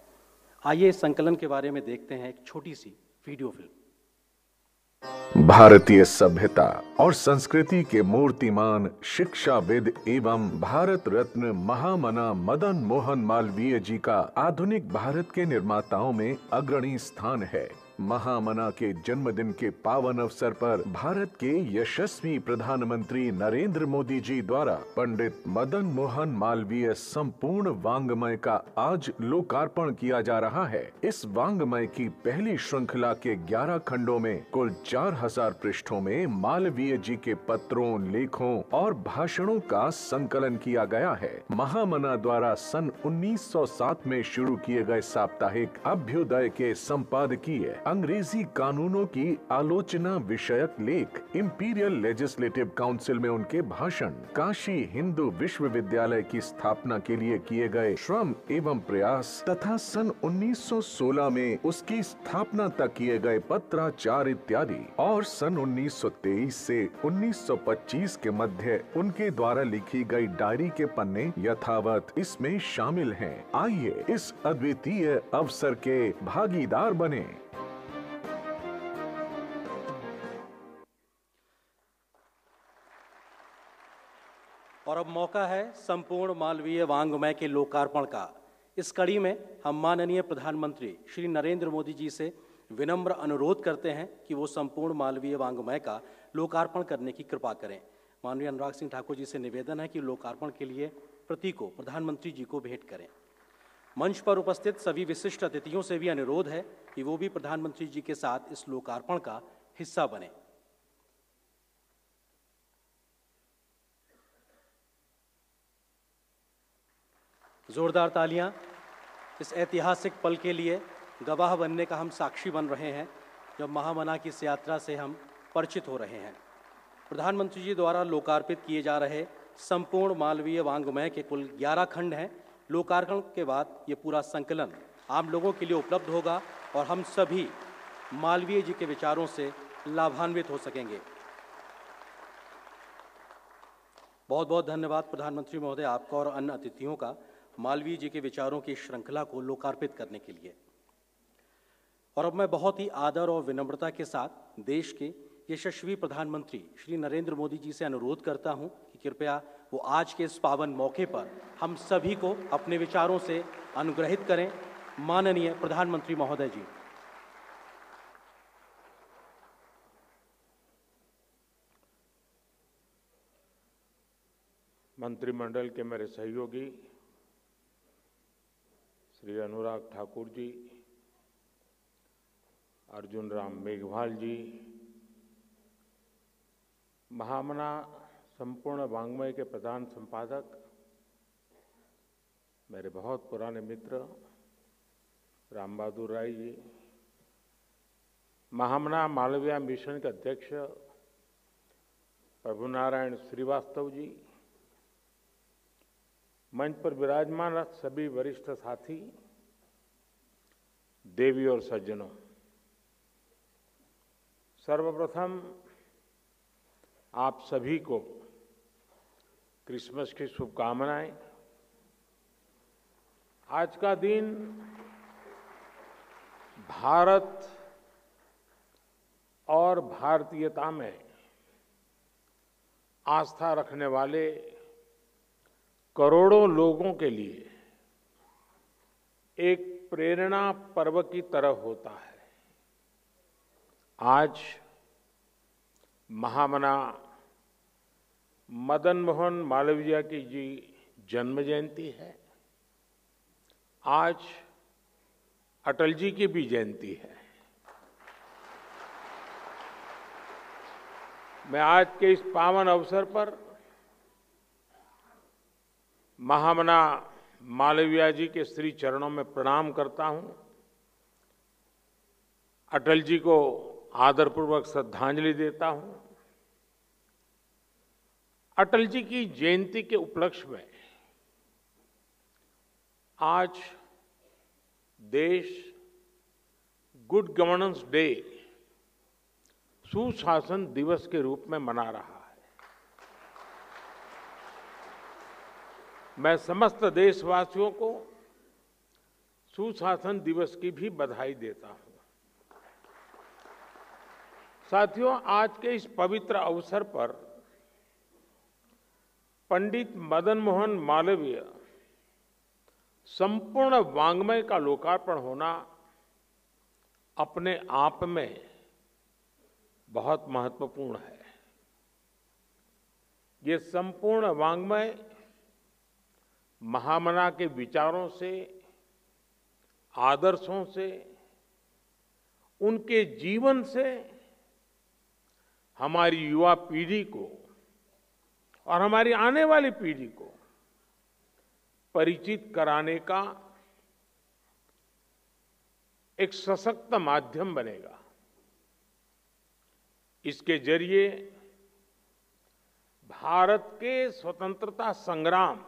आइए इस संकलन के बारे में देखते हैं एक छोटी सी वीडियो फिल्म। भारतीय सभ्यता और संस्कृति के मूर्तिमान शिक्षाविद एवं भारत रत्न महामना मदन मोहन मालवीय जी का आधुनिक भारत के निर्माताओं में अग्रणी स्थान है। महामना के जन्मदिन के पावन अवसर पर भारत के यशस्वी प्रधानमंत्री नरेंद्र मोदी जी द्वारा पंडित मदन मोहन मालवीय संपूर्ण वाङ्मय का आज लोकार्पण किया जा रहा है। इस वाङ्मय की पहली श्रृंखला के 11 खंडों में कुल 4000 पृष्ठों में मालवीय जी के पत्रों, लेखों और भाषणों का संकलन किया गया है। महामना द्वारा सन 1907 में शुरू किए गए साप्ताहिक अभ्युदय के संपादकीय अंग्रेजी कानूनों की आलोचना विषयक लेख, इंपीरियल लेजिस्लेटिव काउंसिल में उनके भाषण, काशी हिंदू विश्वविद्यालय की स्थापना के लिए किए गए श्रम एवं प्रयास तथा सन 1916 में उसकी स्थापना तक किए गए पत्राचार इत्यादि और सन 1923 से 1925 के मध्य उनके द्वारा लिखी गई डायरी के पन्ने यथावत इसमें शामिल हैं। आइए इस अद्वितीय अवसर के भागीदार बने। और अब मौका है संपूर्ण मालवीय वाङ्मय के लोकार्पण का। इस कड़ी में हम माननीय प्रधानमंत्री श्री नरेंद्र मोदी जी से विनम्र अनुरोध करते हैं कि वो संपूर्ण मालवीय वाङ्मय का लोकार्पण करने की कृपा करें। माननीय अनुराग सिंह ठाकुर जी से निवेदन है कि लोकार्पण के लिए प्रति को प्रधानमंत्री जी को भेंट करें। मंच पर उपस्थित सभी विशिष्ट अतिथियों से भी अनुरोध है कि वो भी प्रधानमंत्री जी के साथ इस लोकार्पण का हिस्सा बने। जोरदार तालियां इस ऐतिहासिक पल के लिए गवाह बनने का हम साक्षी बन रहे हैं, जब महामना की इस यात्रा से हम परिचित हो रहे हैं। प्रधानमंत्री जी द्वारा लोकार्पित किए जा रहे संपूर्ण मालवीय वाङ्मय के कुल 11 खंड हैं। लोकार्पण के बाद ये पूरा संकलन आम लोगों के लिए उपलब्ध होगा और हम सभी मालवीय जी के विचारों से लाभान्वित हो सकेंगे। बहुत बहुत धन्यवाद प्रधानमंत्री महोदय आपका और अन्य अतिथियों का मालवीय जी के विचारों की श्रृंखला को लोकार्पित करने के लिए। और अब मैं बहुत ही आदर और विनम्रता के साथ देश के यशस्वी प्रधानमंत्री श्री नरेंद्र मोदी जी से अनुरोध करता हूं कि कृपया वो आज के इस पावन मौके पर हम सभी को अपने विचारों से अनुग्रहित करें। माननीय प्रधानमंत्री महोदय जी। मंत्रिमंडल के मेरे सहयोगी श्री अनुराग ठाकुर जी, अर्जुन राम मेघवाल जी, महामना संपूर्ण वाङ्मय के प्रधान संपादक, मेरे बहुत पुराने मित्र राम बहादुर राय जी, महामना मालवीय मिशन के अध्यक्ष प्रभु नारायण श्रीवास्तव जी, मंच पर विराजमान सभी वरिष्ठ साथी, देवी और सज्जनों, सर्वप्रथम आप सभी को क्रिसमस की शुभकामनाएं। आज का दिन भारत और भारतीयता में आस्था रखने वाले करोड़ों लोगों के लिए एक प्रेरणा पर्व की तरह होता है। आज महामना मदन मोहन मालवीय की जी जन्म जयंती है। आज अटल जी की भी जयंती है। मैं आज के इस पावन अवसर पर महामना मालवीय जी के श्री चरणों में प्रणाम करता हूं। अटल जी को आदरपूर्वक श्रद्धांजलि देता हूं। अटल जी की जयंती के उपलक्ष्य में आज देश गुड गवर्नेंस डे, सुशासन दिवस के रूप में मना रहा है। मैं समस्त देशवासियों को सुशासन दिवस की भी बधाई देता हूं। साथियों, आज के इस पवित्र अवसर पर पंडित मदन मोहन मालवीय संपूर्ण वाङ्मय का लोकार्पण होना अपने आप में बहुत महत्वपूर्ण है। ये संपूर्ण वाङ्मय महामना के विचारों से, आदर्शों से, उनके जीवन से हमारी युवा पीढ़ी को और हमारी आने वाली पीढ़ी को परिचित कराने का एक सशक्त माध्यम बनेगा। इसके जरिए भारत के स्वतंत्रता संग्राम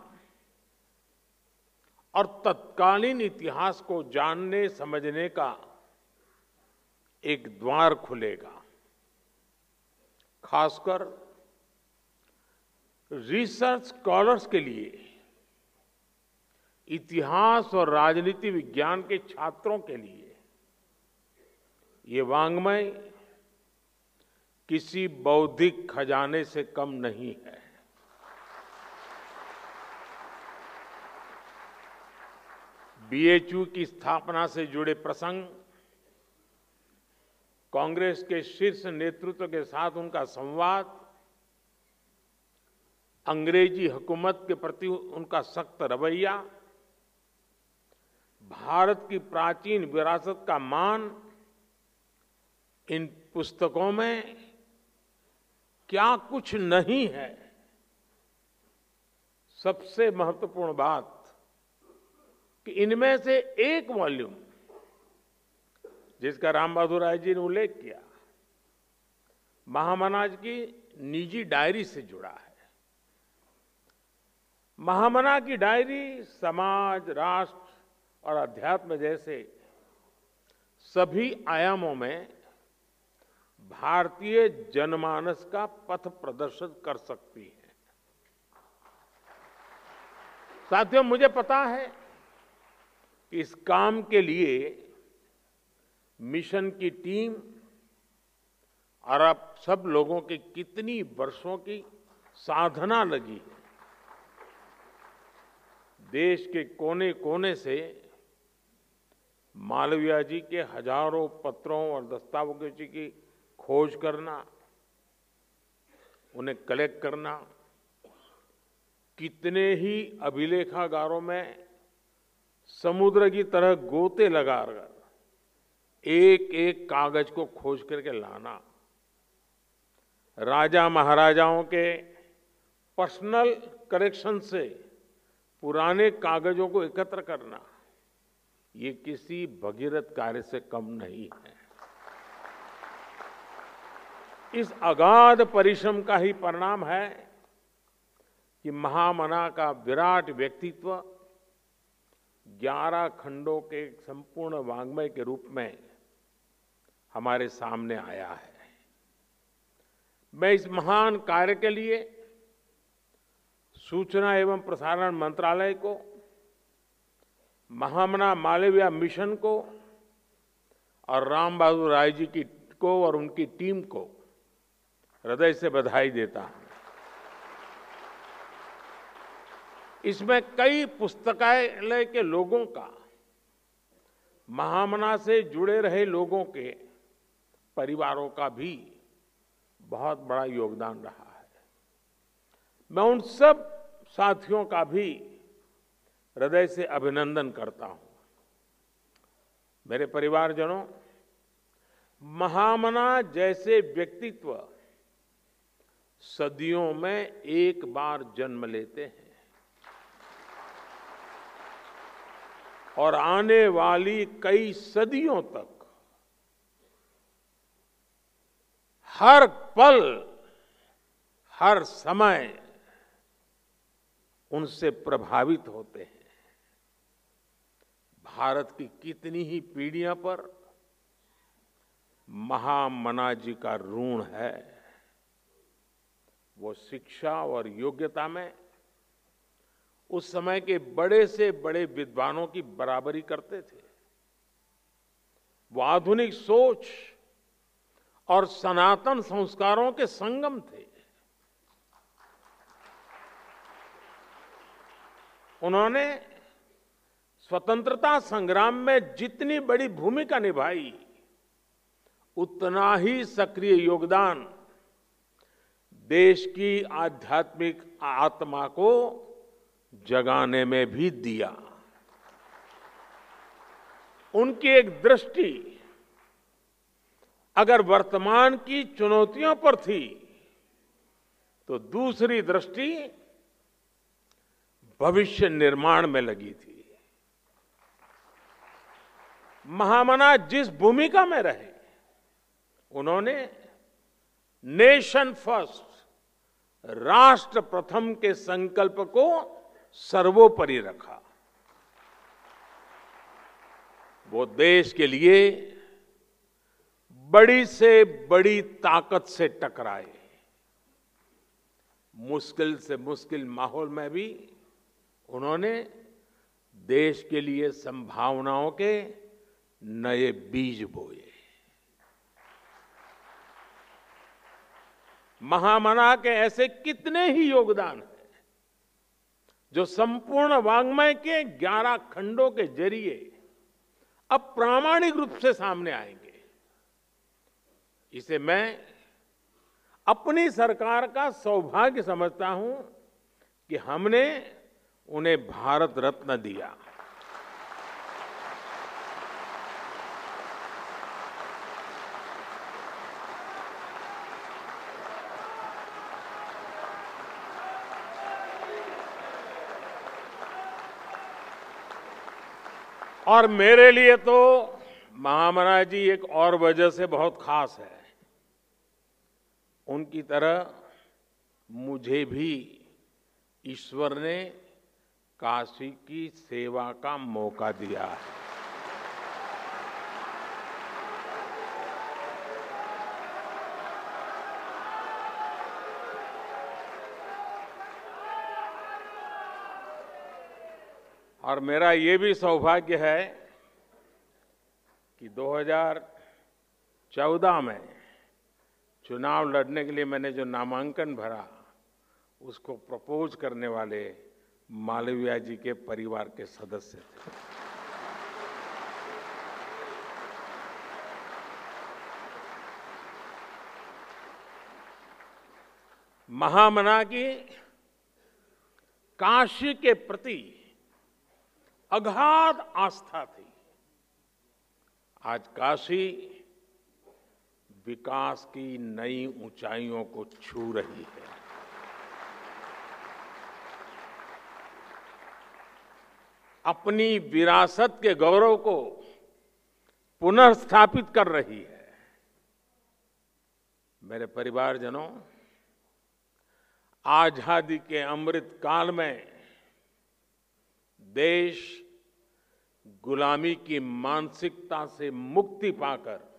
और तत्कालीन इतिहास को जानने समझने का एक द्वार खुलेगा। खासकर रिसर्च स्कॉलर्स के लिए, इतिहास और राजनीति विज्ञान के छात्रों के लिए ये वाङ्मय किसी बौद्धिक खजाने से कम नहीं है। बीएचयू की स्थापना से जुड़े प्रसंग, कांग्रेस के शीर्ष नेतृत्व के साथ उनका संवाद, अंग्रेजी हुकूमत के प्रति उनका सख्त रवैया, भारत की प्राचीन विरासत का मान, इन पुस्तकों में क्या कुछ नहीं है। सबसे महत्वपूर्ण बात कि इनमें से एक वॉल्यूम, जिसका राम बहादुर राय जी ने उल्लेख किया, महामना की निजी डायरी से जुड़ा है। महामना की डायरी समाज, राष्ट्र और अध्यात्म जैसे सभी आयामों में भारतीय जनमानस का पथ प्रदर्शित कर सकती है। साथियों, मुझे पता है कि इस काम के लिए मिशन की टीम और आप सब लोगों की कितनी वर्षों की साधना लगी है। देश के कोने कोने से मालवीय जी के हजारों पत्रों और दस्तावेजों की खोज करना, उन्हें कलेक्ट करना, कितने ही अभिलेखागारों में समुद्र की तरह गोते लगाकर एक एक कागज को खोज करके लाना, राजा महाराजाओं के पर्सनल कलेक्शन से पुराने कागजों को एकत्र करना, ये किसी भगीरथ कार्य से कम नहीं है। इस अगाध परिश्रम का ही परिणाम है कि महामना का विराट व्यक्तित्व 11 खंडों के संपूर्ण वाङ्मय के रूप में हमारे सामने आया है। मैं इस महान कार्य के लिए सूचना एवं प्रसारण मंत्रालय को, महामना मालवीय मिशन को और राम बहादुर राय जी को और उनकी टीम को हृदय से बधाई देता हूं। इसमें कई पुस्तकालय के लोगों का, महामना से जुड़े रहे लोगों के परिवारों का भी बहुत बड़ा योगदान रहा है। मैं उन सब साथियों का भी हृदय से अभिनंदन करता हूं। मेरे परिवारजनों, महामना जैसे व्यक्तित्व सदियों में एक बार जन्म लेते हैं और आने वाली कई सदियों तक हर पल, हर समय उनसे प्रभावित होते हैं। भारत की कितनी ही पीढ़ियों पर महामना जी का ऋण है। वो शिक्षा और योग्यता में उस समय के बड़े से बड़े विद्वानों की बराबरी करते थे। वो आधुनिक सोच और सनातन संस्कारों के संगम थे। उन्होंने स्वतंत्रता संग्राम में जितनी बड़ी भूमिका निभाई, उतना ही सक्रिय योगदान देश की आध्यात्मिक आत्मा को जगाने में भी दिया। उनकी एक दृष्टि अगर वर्तमान की चुनौतियों पर थी, तो दूसरी दृष्टि भविष्य निर्माण में लगी थी। महामना जिस भूमिका में रहे, उन्होंने नेशन फर्स्ट, राष्ट्र प्रथम के संकल्प को सर्वोपरि रखा। वो देश के लिए बड़ी से बड़ी ताकत से टकराए। मुश्किल से मुश्किल माहौल में भी उन्होंने देश के लिए संभावनाओं के नए बीज बोए। महामना के ऐसे कितने ही योगदान हैं जो संपूर्ण वाङ्मय के 11 खंडों के जरिए अब प्रामाणिक रूप से सामने आएंगे। इसे मैं अपनी सरकार का सौभाग्य समझता हूं कि हमने उन्हें भारत रत्न दिया। और मेरे लिए तो महामना जी एक और वजह से बहुत खास है। उनकी तरह मुझे भी ईश्वर ने काशी की सेवा का मौका दिया है। और मेरा ये भी सौभाग्य है कि 2014 में चुनाव लड़ने के लिए मैंने जो नामांकन भरा, उसको प्रपोज करने वाले मालवीय जी के परिवार के सदस्य थे। महामना की काशी के प्रति अगाध आस्था थी। आज काशी विकास की नई ऊंचाइयों को छू रही है। अपनी विरासत के गौरव को पुनर्स्थापित कर रही है। मेरे परिवारजनों, आजादी के अमृत काल में देश गुलामी की मानसिकता से मुक्ति पाकर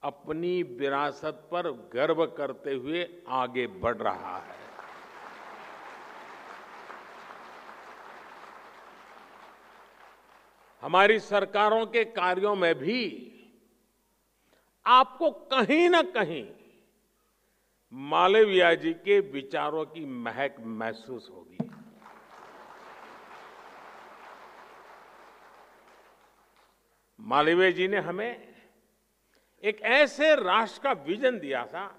अपनी विरासत पर गर्व करते हुए आगे बढ़ रहा है। हमारी सरकारों के कार्यों में भी आपको कहीं ना कहीं मालवीय जी के विचारों की महक महसूस होगी। मालवीय जी ने हमें एक ऐसे राष्ट्र का विजन दिया था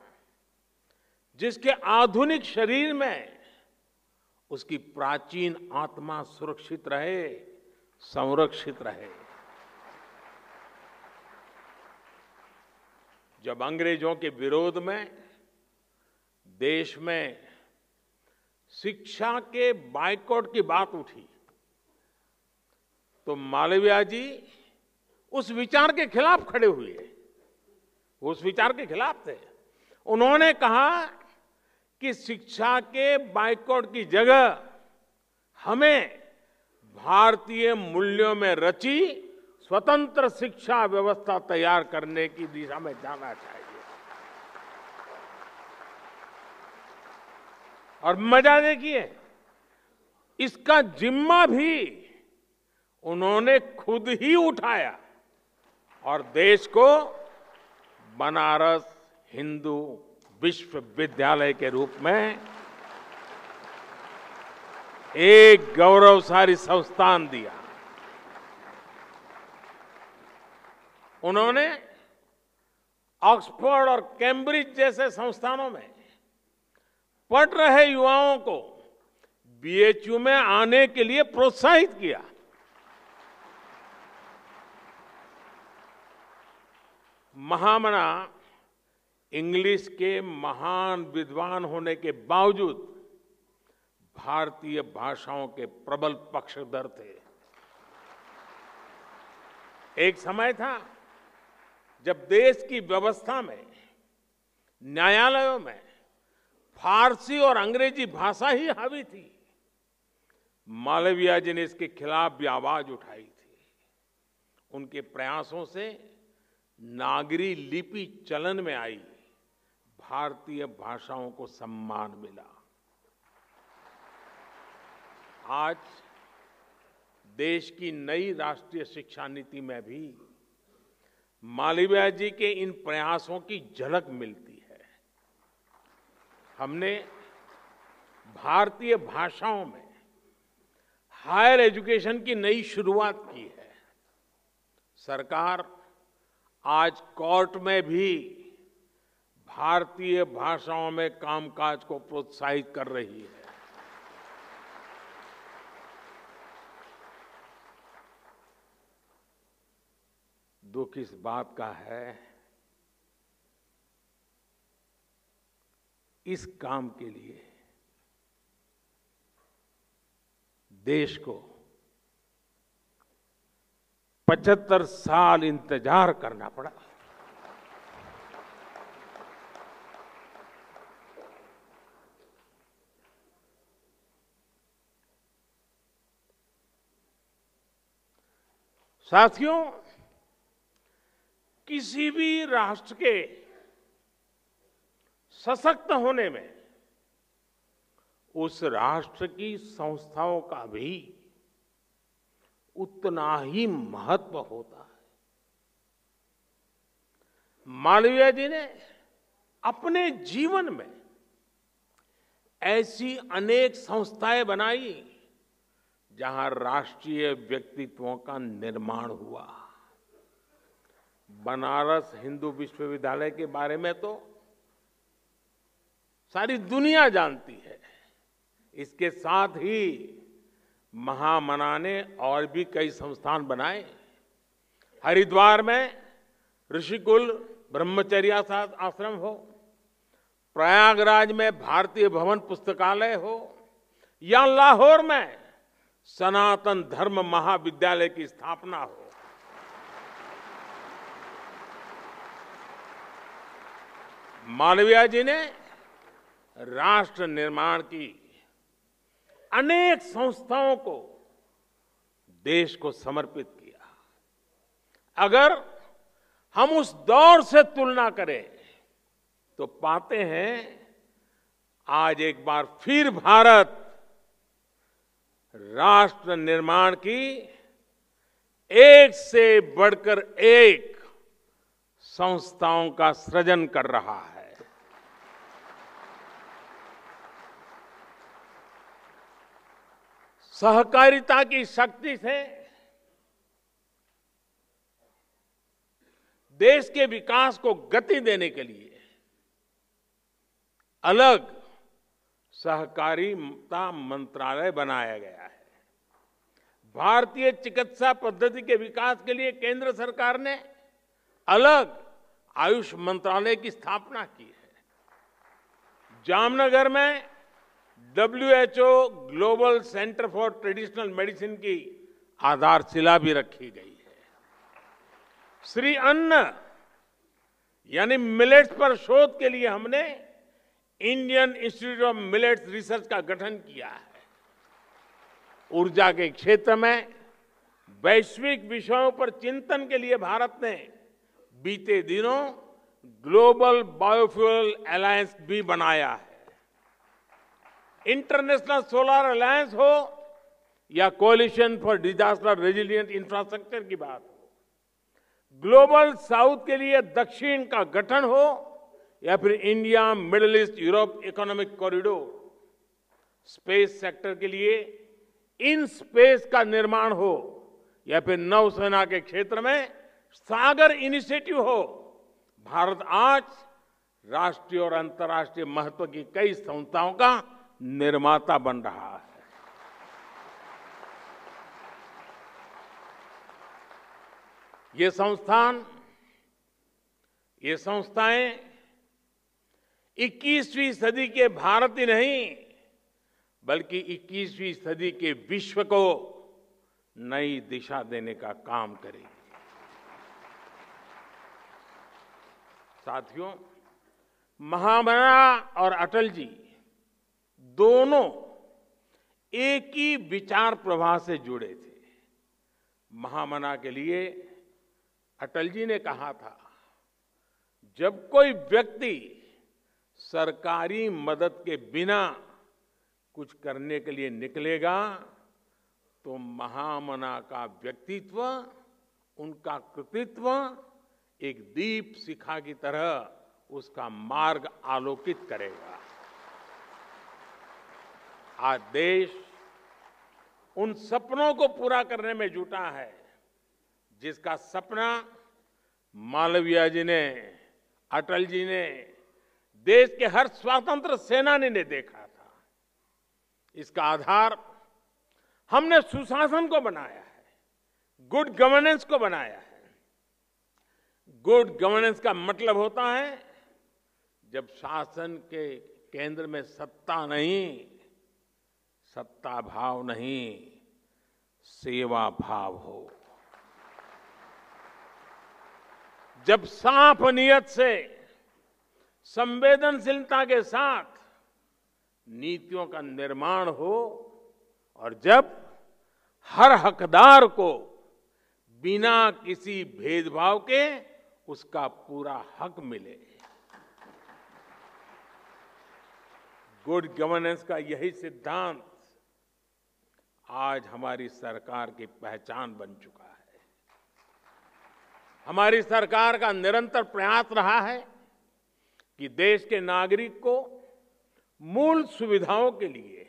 जिसके आधुनिक शरीर में उसकी प्राचीन आत्मा सुरक्षित रहे, संरक्षित रहे। जब अंग्रेजों के विरोध में देश में शिक्षा के बायकॉट की बात उठी, तो मालवीय जी उस विचार के खिलाफ खड़े हुए। वो उस विचार के खिलाफ थे। उन्होंने कहा कि शिक्षा के बायकॉट की जगह हमें भारतीय मूल्यों में रची स्वतंत्र शिक्षा व्यवस्था तैयार करने की दिशा में जाना चाहिए। और मजा देखिए, इसका जिम्मा भी उन्होंने खुद ही उठाया और देश को बनारस हिंदू विश्वविद्यालय के रूप में एक गौरवशाली संस्थान दिया। उन्होंने ऑक्सफोर्ड और कैम्ब्रिज जैसे संस्थानों में पढ़ रहे युवाओं को बीएचयू में आने के लिए प्रोत्साहित किया। महामना इंग्लिश के महान विद्वान होने के बावजूद भारतीय भाषाओं के प्रबल पक्षधर थे। एक समय था जब देश की व्यवस्था में, न्यायालयों में फारसी और अंग्रेजी भाषा ही हावी थी। मालवीय जी ने इसके खिलाफ भी आवाज उठाई थी। उनके प्रयासों से नागरी लिपि चलन में आई, भारतीय भाषाओं को सम्मान मिला। आज देश की नई राष्ट्रीय शिक्षा नीति में भी मालवीय जी के इन प्रयासों की झलक मिलती है। हमने भारतीय भाषाओं में हायर एजुकेशन की नई शुरुआत की है। सरकार आज कोर्ट में भी भारतीय भाषाओं में कामकाज को प्रोत्साहित कर रही है। दुख इस बात का है, इस काम के लिए देश को 75 साल इंतजार करना पड़ा। साथियों, किसी भी राष्ट्र के सशक्त होने में उस राष्ट्र की संस्थाओं का भी उतना ही महत्व होता है। मालवीय जी ने अपने जीवन में ऐसी अनेक संस्थाएं बनाई जहां राष्ट्रीय व्यक्तित्वों का निर्माण हुआ। बनारस हिंदू विश्वविद्यालय के बारे में तो सारी दुनिया जानती है। इसके साथ ही महामना ने और भी कई संस्थान बनाए। हरिद्वार में ऋषिकुल ब्रह्मचर्य आश्रम हो, प्रयागराज में भारतीय भवन पुस्तकालय हो, या लाहौर में सनातन धर्म महाविद्यालय की स्थापना हो। मालवीय जी ने राष्ट्र निर्माण की अनेक संस्थाओं को देश को समर्पित किया। अगर हम उस दौर से तुलना करें तो पाते हैं आज एक बार फिर भारत राष्ट्र निर्माण की एक से बढ़कर एक संस्थाओं का सृजन कर रहा है। सहकारिता की शक्ति से देश के विकास को गति देने के लिए अलग सहकारिता मंत्रालय बनाया गया है। भारतीय चिकित्सा पद्धति के विकास के लिए केंद्र सरकार ने अलग आयुष मंत्रालय की स्थापना की है। जामनगर में WHO global centre for traditional medicine की आधारशिला भी रखी गई है। श्री अन्न यानी मिलेट्स पर शोध के लिए हमने Indian institute of millets research का गठन किया है। ऊर्जा के क्षेत्र में वैश्विक विषयों पर चिंतन के लिए भारत ने बीते दिनों ग्लोबल बायोफ्यूल अलायंस भी बनाया है। इंटरनेशनल सोलर अलायंस हो या coalition for disaster resilient infrastructure की बात हो, ग्लोबल साउथ के लिए दक्षिण का गठन हो या फिर India middle east Europe economic corridor, space sector के लिए इन स्पेस का निर्माण हो या फिर नौसेना के क्षेत्र में सागर इनिशिएटिव हो, भारत आज राष्ट्रीय और अंतर्राष्ट्रीय महत्व की कई संस्थाओं का निर्माता बन रहा है। ये संस्थाएं 21वीं सदी के भारत ही नहीं बल्कि 21वीं सदी के विश्व को नई दिशा देने का काम करेगी। साथियों, महामना और अटल जी दोनों एक ही विचार प्रवाह से जुड़े थे। महामना के लिए अटल जी ने कहा था, जब कोई व्यक्ति सरकारी मदद के बिना कुछ करने के लिए निकलेगा तो महामना का व्यक्तित्व, उनका कृतित्व एक दीप शिखा की तरह उसका मार्ग आलोकित करेगा। आज देश उन सपनों को पूरा करने में जुटा है जिसका सपना मालवीय जी ने, अटल जी ने, देश के हर स्वतंत्र सेनानी ने देखा था। इसका आधार हमने सुशासन को बनाया है, गुड गवर्नेंस को बनाया है। गुड गवर्नेंस का मतलब होता है जब शासन के केंद्र में सत्ता नहीं, सत्ता भाव नहीं, सेवा भाव हो। जब साफ नियत से, संवेदनशीलता के साथ नीतियों का निर्माण हो और जब हर हकदार को बिना किसी भेदभाव के उसका पूरा हक मिले। गुड गवर्नेंस का यही सिद्धांत आज हमारी सरकार की पहचान बन चुका है। हमारी सरकार का निरंतर प्रयास रहा है कि देश के नागरिक को मूल सुविधाओं के लिए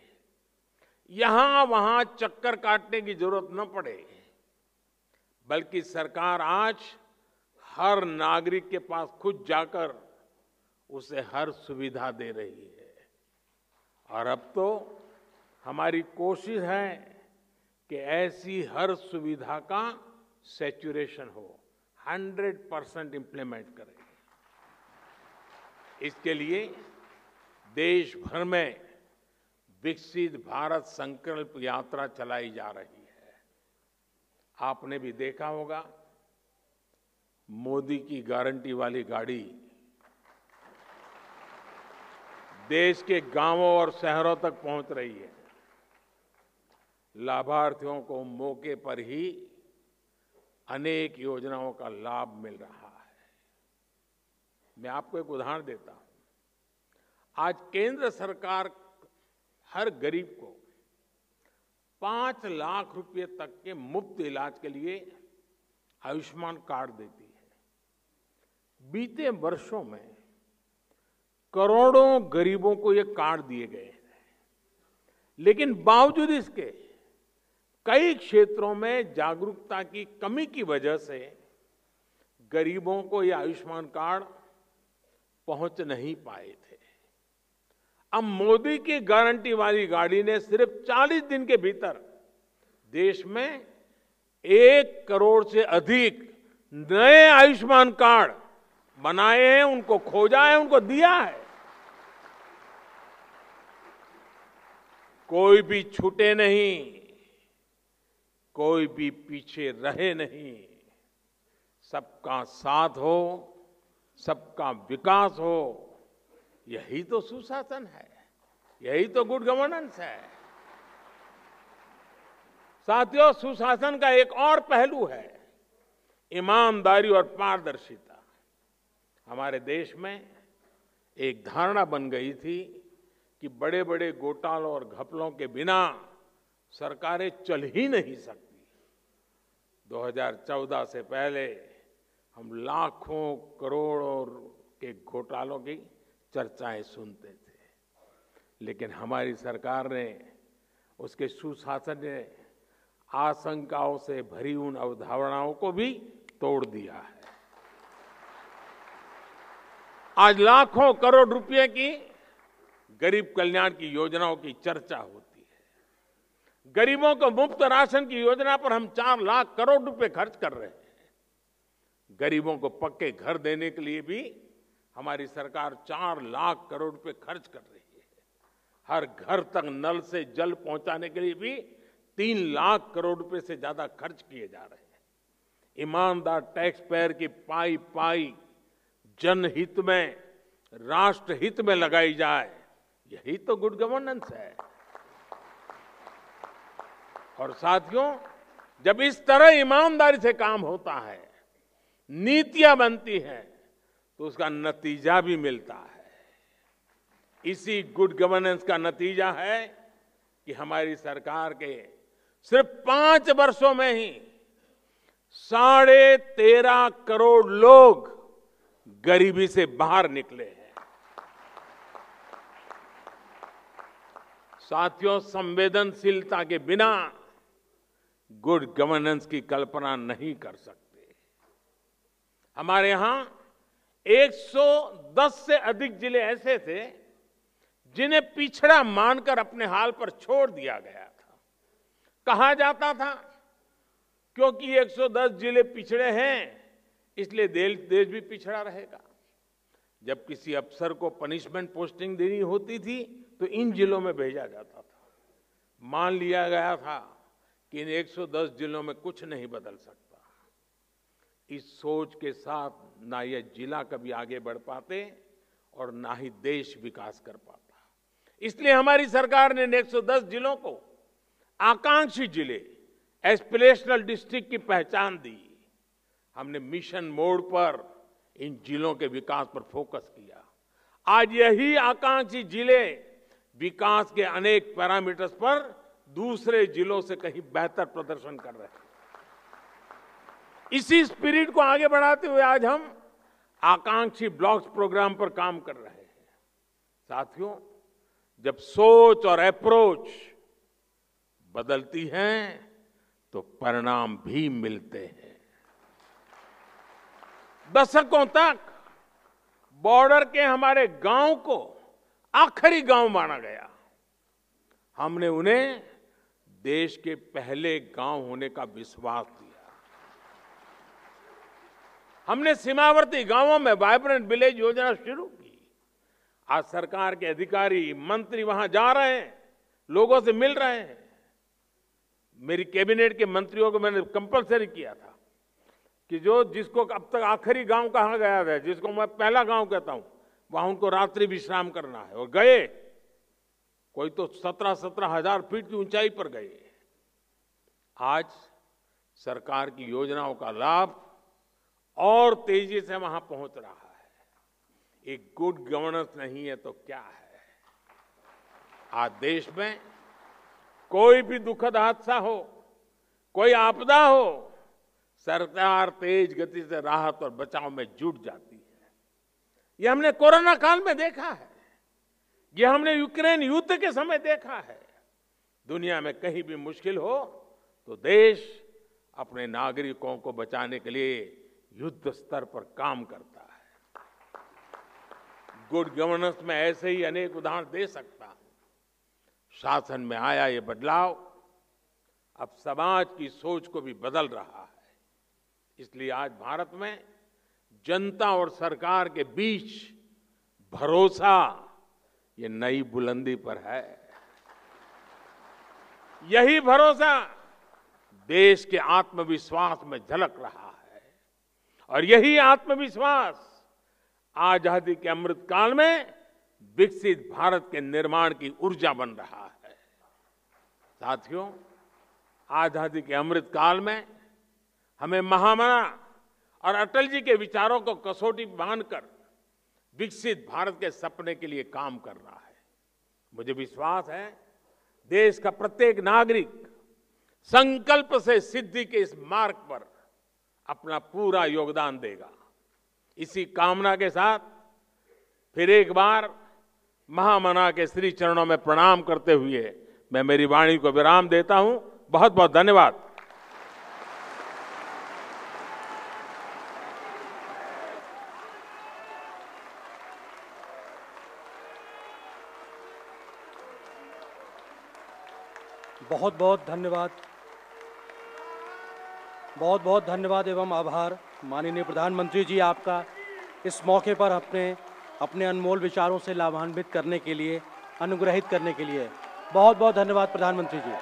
यहां वहां चक्कर काटने की जरूरत न पड़े, बल्कि सरकार आज हर नागरिक के पास खुद जाकर उसे हर सुविधा दे रही है। और अब तो हमारी कोशिश है कि ऐसी हर सुविधा का सैचुरेशन हो, 100% इंप्लीमेंट करें। इसके लिए देश भर में विकसित भारत संकल्प यात्रा चलाई जा रही है। आपने भी देखा होगा, मोदी की गारंटी वाली गाड़ी देश के गांवों और शहरों तक पहुंच रही है। लाभार्थियों को मौके पर ही अनेक योजनाओं का लाभ मिल रहा है। मैं आपको एक उदाहरण देता हूं। आज केंद्र सरकार हर गरीब को 5 लाख रुपए तक के मुफ्त इलाज के लिए आयुष्मान कार्ड देती है। बीते वर्षों में करोड़ों गरीबों को ये कार्ड दिए गए हैं, लेकिन बावजूद इसके कई क्षेत्रों में जागरूकता की कमी की वजह से गरीबों को ये आयुष्मान कार्ड पहुंच नहीं पाए थे। अब मोदी की गारंटी वाली गाड़ी ने सिर्फ 40 दिन के भीतर देश में 1 करोड़ से अधिक नए आयुष्मान कार्ड बनाए हैं, उनको खोजा है, उनको दिया है। कोई भी छूटे नहीं, कोई भी पीछे रहे नहीं। सबका साथ हो, सबका विकास हो, यही तो सुशासन है, यही तो गुड गवर्नेंस है। साथियों, सुशासन का एक और पहलू है ईमानदारी और हमारे देश में एक धारणा बन गई थी कि बड़े बड़े घोटालों और घपलों के बिना सरकारें चल ही नहीं सकती। 2014 से पहले हम लाखों करोड़ों के घोटालों की चर्चाएं सुनते थे, लेकिन हमारी सरकार ने उसके सुशासन ने आशंकाओं से भरी उन अवधारणाओं को भी तोड़ दिया है। आज लाखों करोड़ रुपए की गरीब कल्याण की योजनाओं की चर्चा होती है। गरीबों को मुफ्त राशन की योजना पर हम 4 लाख करोड़ रुपए खर्च कर रहे हैं। गरीबों को पक्के घर देने के लिए भी हमारी सरकार 4 लाख करोड़ रुपए खर्च कर रही है। हर घर तक नल से जल पहुंचाने के लिए भी 3 लाख करोड़ रुपए से ज्यादा खर्च किए जा रहे हैं। ईमानदार टैक्स पेयर की पाई पाई जनहित में, राष्ट्र हित में लगाई जाए, यही तो गुड गवर्नेंस है। और साथियों, जब इस तरह ईमानदारी से काम होता है, नीतियां बनती हैं, तो उसका नतीजा भी मिलता है। इसी गुड गवर्नेंस का नतीजा है कि हमारी सरकार के सिर्फ 5 वर्षों में ही 13.5 करोड़ लोग गरीबी से बाहर निकले हैं। साथियों, संवेदनशीलता के बिना गुड गवर्नेंस की कल्पना नहीं कर सकते। हमारे यहां 110 से अधिक जिले ऐसे थे जिन्हें पिछड़ा मानकर अपने हाल पर छोड़ दिया गया था। कहा जाता था क्योंकि 110 जिले पिछड़े हैं इसलिए देश भी पिछड़ा रहेगा। जब किसी अफसर को पनिशमेंट पोस्टिंग देनी होती थी तो इन जिलों में भेजा जाता था। मान लिया गया था कि इन 110 जिलों में कुछ नहीं बदल सकता। इस सोच के साथ ना यह जिला कभी आगे बढ़ पाते और ना ही देश विकास कर पाता। इसलिए हमारी सरकार ने 110 जिलों को आकांक्षी जिले, एस्पिरेशनल डिस्ट्रिक्ट की पहचान दी। हमने मिशन मोड पर इन जिलों के विकास पर फोकस किया। आज यही आकांक्षी जिले विकास के अनेक पैरामीटर्स पर दूसरे जिलों से कहीं बेहतर प्रदर्शन कर रहे हैं। इसी स्पिरिट को आगे बढ़ाते हुए आज हम आकांक्षी ब्लॉक्स प्रोग्राम पर काम कर रहे हैं। साथियों, जब सोच और अप्रोच बदलती है तो परिणाम भी मिलते हैं। दशकों तक बॉर्डर के हमारे गांव को आखिरी गांव माना गया। हमने उन्हें देश के पहले गांव होने का विश्वास दिया। हमने सीमावर्ती गांवों में वाइब्रेंट विलेज योजना शुरू की। आज सरकार के अधिकारी, मंत्री वहां जा रहे हैं, लोगों से मिल रहे हैं। मेरी कैबिनेट के मंत्रियों को मैंने कंपलसरी किया था कि जिसको अब तक आखिरी गांव कहा गया था, जिसको मैं पहला गांव कहता हूं, वहां उनको रात्रि विश्राम करना है। और गए, कोई तो 17 हजार फीट की ऊंचाई पर गए। आज सरकार की योजनाओं का लाभ और तेजी से वहां पहुंच रहा है। एक गुड गवर्नेंस नहीं है तो क्या है? आज देश में कोई भी दुखद हादसा हो, कोई आपदा हो, सरकार तेज गति से राहत और बचाव में जुट जाती है। यह हमने कोरोना काल में देखा है, यह हमने यूक्रेन युद्ध के समय देखा है। दुनिया में कहीं भी मुश्किल हो तो देश अपने नागरिकों को बचाने के लिए युद्ध स्तर पर काम करता है। गुड गवर्नेंस में ऐसे ही अनेक उदाहरण दे सकता हूं। शासन में आया ये बदलाव अब समाज की सोच को भी बदल रहा है। इसलिए आज भारत में जनता और सरकार के बीच भरोसा ये नई बुलंदी पर है। यही भरोसा देश के आत्मविश्वास में झलक रहा है और यही आत्मविश्वास आजादी के अमृत काल में विकसित भारत के निर्माण की ऊर्जा बन रहा है। साथियों, आजादी के अमृत काल में हमें महामना और अटल जी के विचारों को कसौटी बांधकर विकसित भारत के सपने के लिए काम करना है। मुझे विश्वास है देश का प्रत्येक नागरिक संकल्प से सिद्धि के इस मार्ग पर अपना पूरा योगदान देगा। इसी कामना के साथ फिर एक बार महामना के श्री चरणों में प्रणाम करते हुए मैं मेरी वाणी को विराम देता हूं। बहुत बहुत धन्यवाद। बहुत बहुत धन्यवाद, बहुत बहुत धन्यवाद एवं आभार माननीय प्रधानमंत्री जी आपका इस मौके पर अपने अनमोल विचारों से लाभान्वित करने के लिए, अनुग्रहित करने के लिए बहुत बहुत धन्यवाद प्रधानमंत्री जी।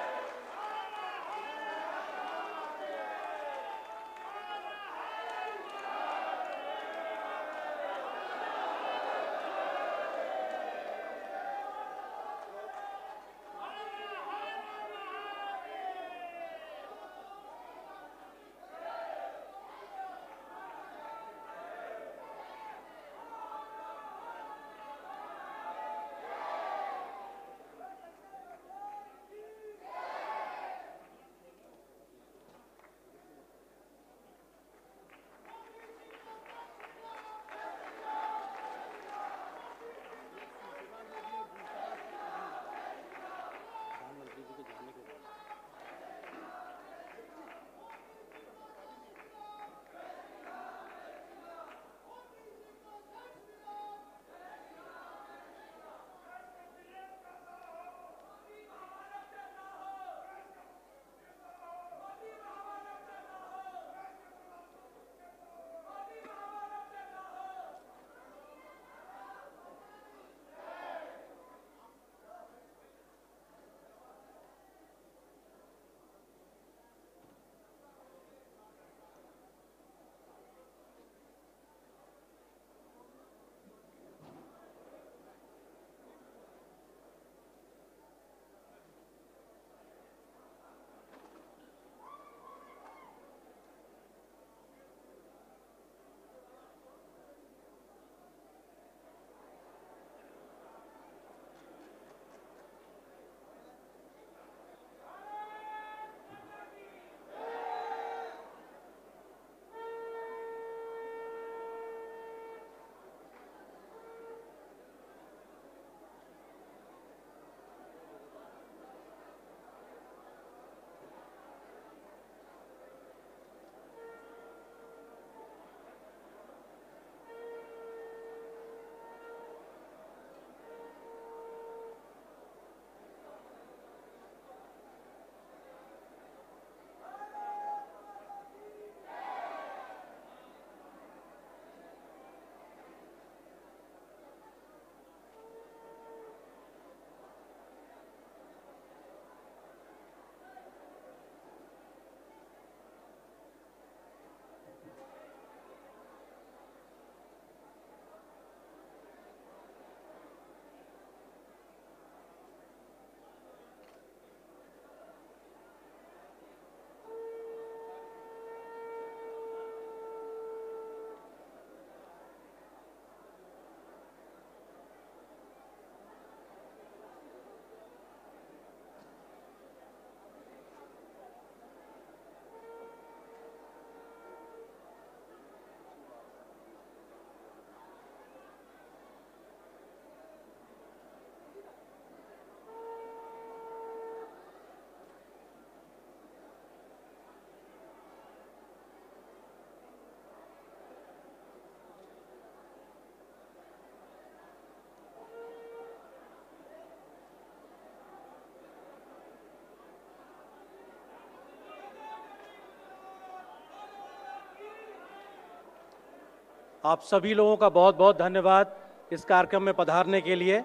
आप सभी लोगों का बहुत बहुत धन्यवाद इस कार्यक्रम में पधारने के लिए।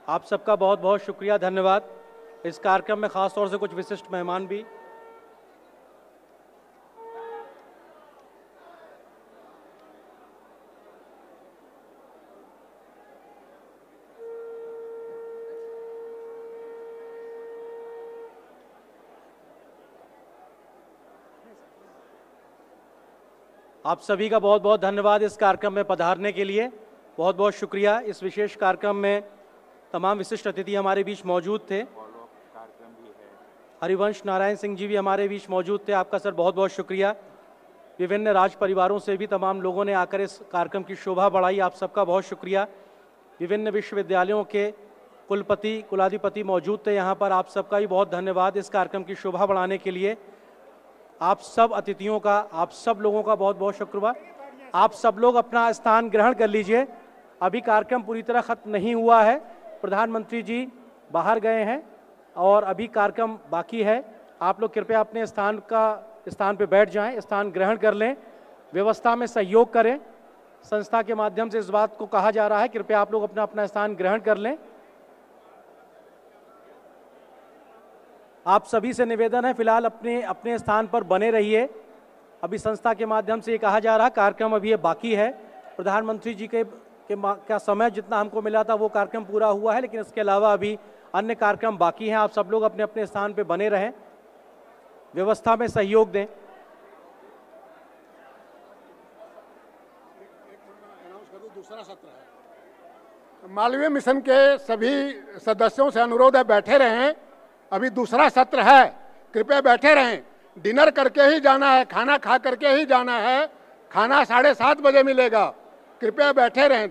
आप सबका बहुत बहुत शुक्रिया, धन्यवाद। इस कार्यक्रम में खास तौर से कुछ विशिष्ट मेहमान भी। आप सभी का बहुत बहुत धन्यवाद इस कार्यक्रम में पधारने के लिए। बहुत बहुत शुक्रिया। इस विशेष कार्यक्रम में तमाम विशिष्ट अतिथि हमारे बीच मौजूद थे। हरिवंश नारायण सिंह जी भी हमारे बीच मौजूद थे, आपका सर बहुत बहुत शुक्रिया। विभिन्न राज परिवारों से भी तमाम लोगों ने आकर इस कार्यक्रम की शोभा बढ़ाई, आप सबका बहुत शुक्रिया। विभिन्न विश्वविद्यालयों के कुलपति कुलाधिपति मौजूद थे यहाँ पर, आप सबका भी बहुत धन्यवाद इस कार्यक्रम की शोभा बढ़ाने के लिए। आप सब अतिथियों का, आप सब लोगों का बहुत बहुत शुक्रिया। आप सब लोग अपना स्थान ग्रहण कर लीजिए, अभी कार्यक्रम पूरी तरह खत्म नहीं हुआ है। प्रधानमंत्री जी बाहर गए हैं और अभी कार्यक्रम बाकी है। आप लोग कृपया अपने स्थान पे बैठ जाएं, स्थान ग्रहण कर लें, व्यवस्था में सहयोग करें। संस्था के माध्यम से इस बात को कहा जा रहा है, कृपया आप लोग अपना अपना स्थान ग्रहण कर लें। आप सभी से निवेदन है फिलहाल अपने अपने स्थान पर बने रहिए। अभी संस्था के माध्यम से ये कहा जा रहा है कार्यक्रम अभी ये बाकी है। प्रधानमंत्री जी का समय जितना हमको मिला था वो कार्यक्रम पूरा हुआ है, लेकिन इसके अलावा अभी अन्य कार्यक्रम बाकी हैं। आप सब लोग अपने अपने स्थान पर बने रहें, व्यवस्था में सहयोग दें। दूसरा सत्र है, मालवीय मिशन के सभी सदस्यों से अनुरोध है बैठे रहें, अभी दूसरा सत्र है, कृपया बैठे रहें। डिनर करके ही जाना है, खाना खा करके ही जाना है, खाना 7:30 बजे मिलेगा, कृपया बैठे रहें।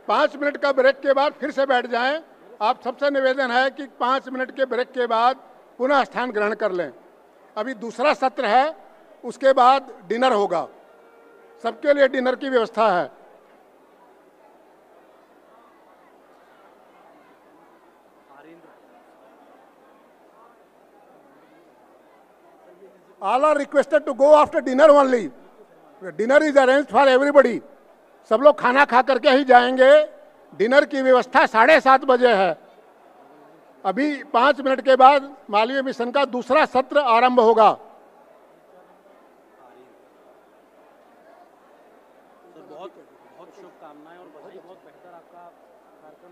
5 मिनट का ब्रेक के बाद फिर से बैठ जाएं। आप सबसे निवेदन है कि 5 मिनट के ब्रेक के बाद पुनः स्थान ग्रहण कर लें। अभी दूसरा सत्र है, उसके बाद डिनर होगा, सबके लिए डिनर की व्यवस्था है। All are requested to go after dinner only. Dinner is arranged for everybody. सब लोग खाना खा करके ही जाएंगे। डिनर की व्यवस्था 7:30 बजे है। अभी 5 मिनट के बाद मालवीय मिशन का दूसरा सत्र आरंभ होगा। बहुत बहुत शुभकामनाएं और बधाई, बहुत बेहतर आपका कार्यक्रम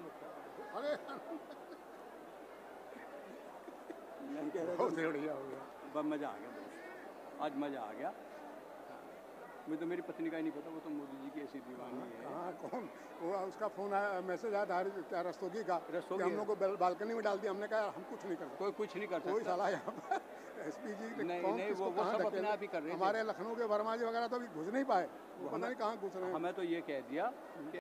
मजा आ गया, आज मजा आ गया। मुझे तो मेरी पत्नी का ही नहीं पता, वो तो मोदी जी की ऐसी दीवानी है। हाँ, कौन वो उसका फोन आया, मैसेज आया क्या रस्तोगी का, हम लोग को बालकनी में डाल दिया। हमने कहा हम कुछ नहीं करते, कोई कुछ नहीं करता, कोई साला यहाँ पर एसपी जी नहीं, वो सब अपने आप ही कर रहे हैं। हमारे लखनऊ के वर्मा जी वगैरह तो अभी घुस नहीं पाए, वो पता नहीं कहाँ घुस रहे हैं। हमें तो ये कह दिया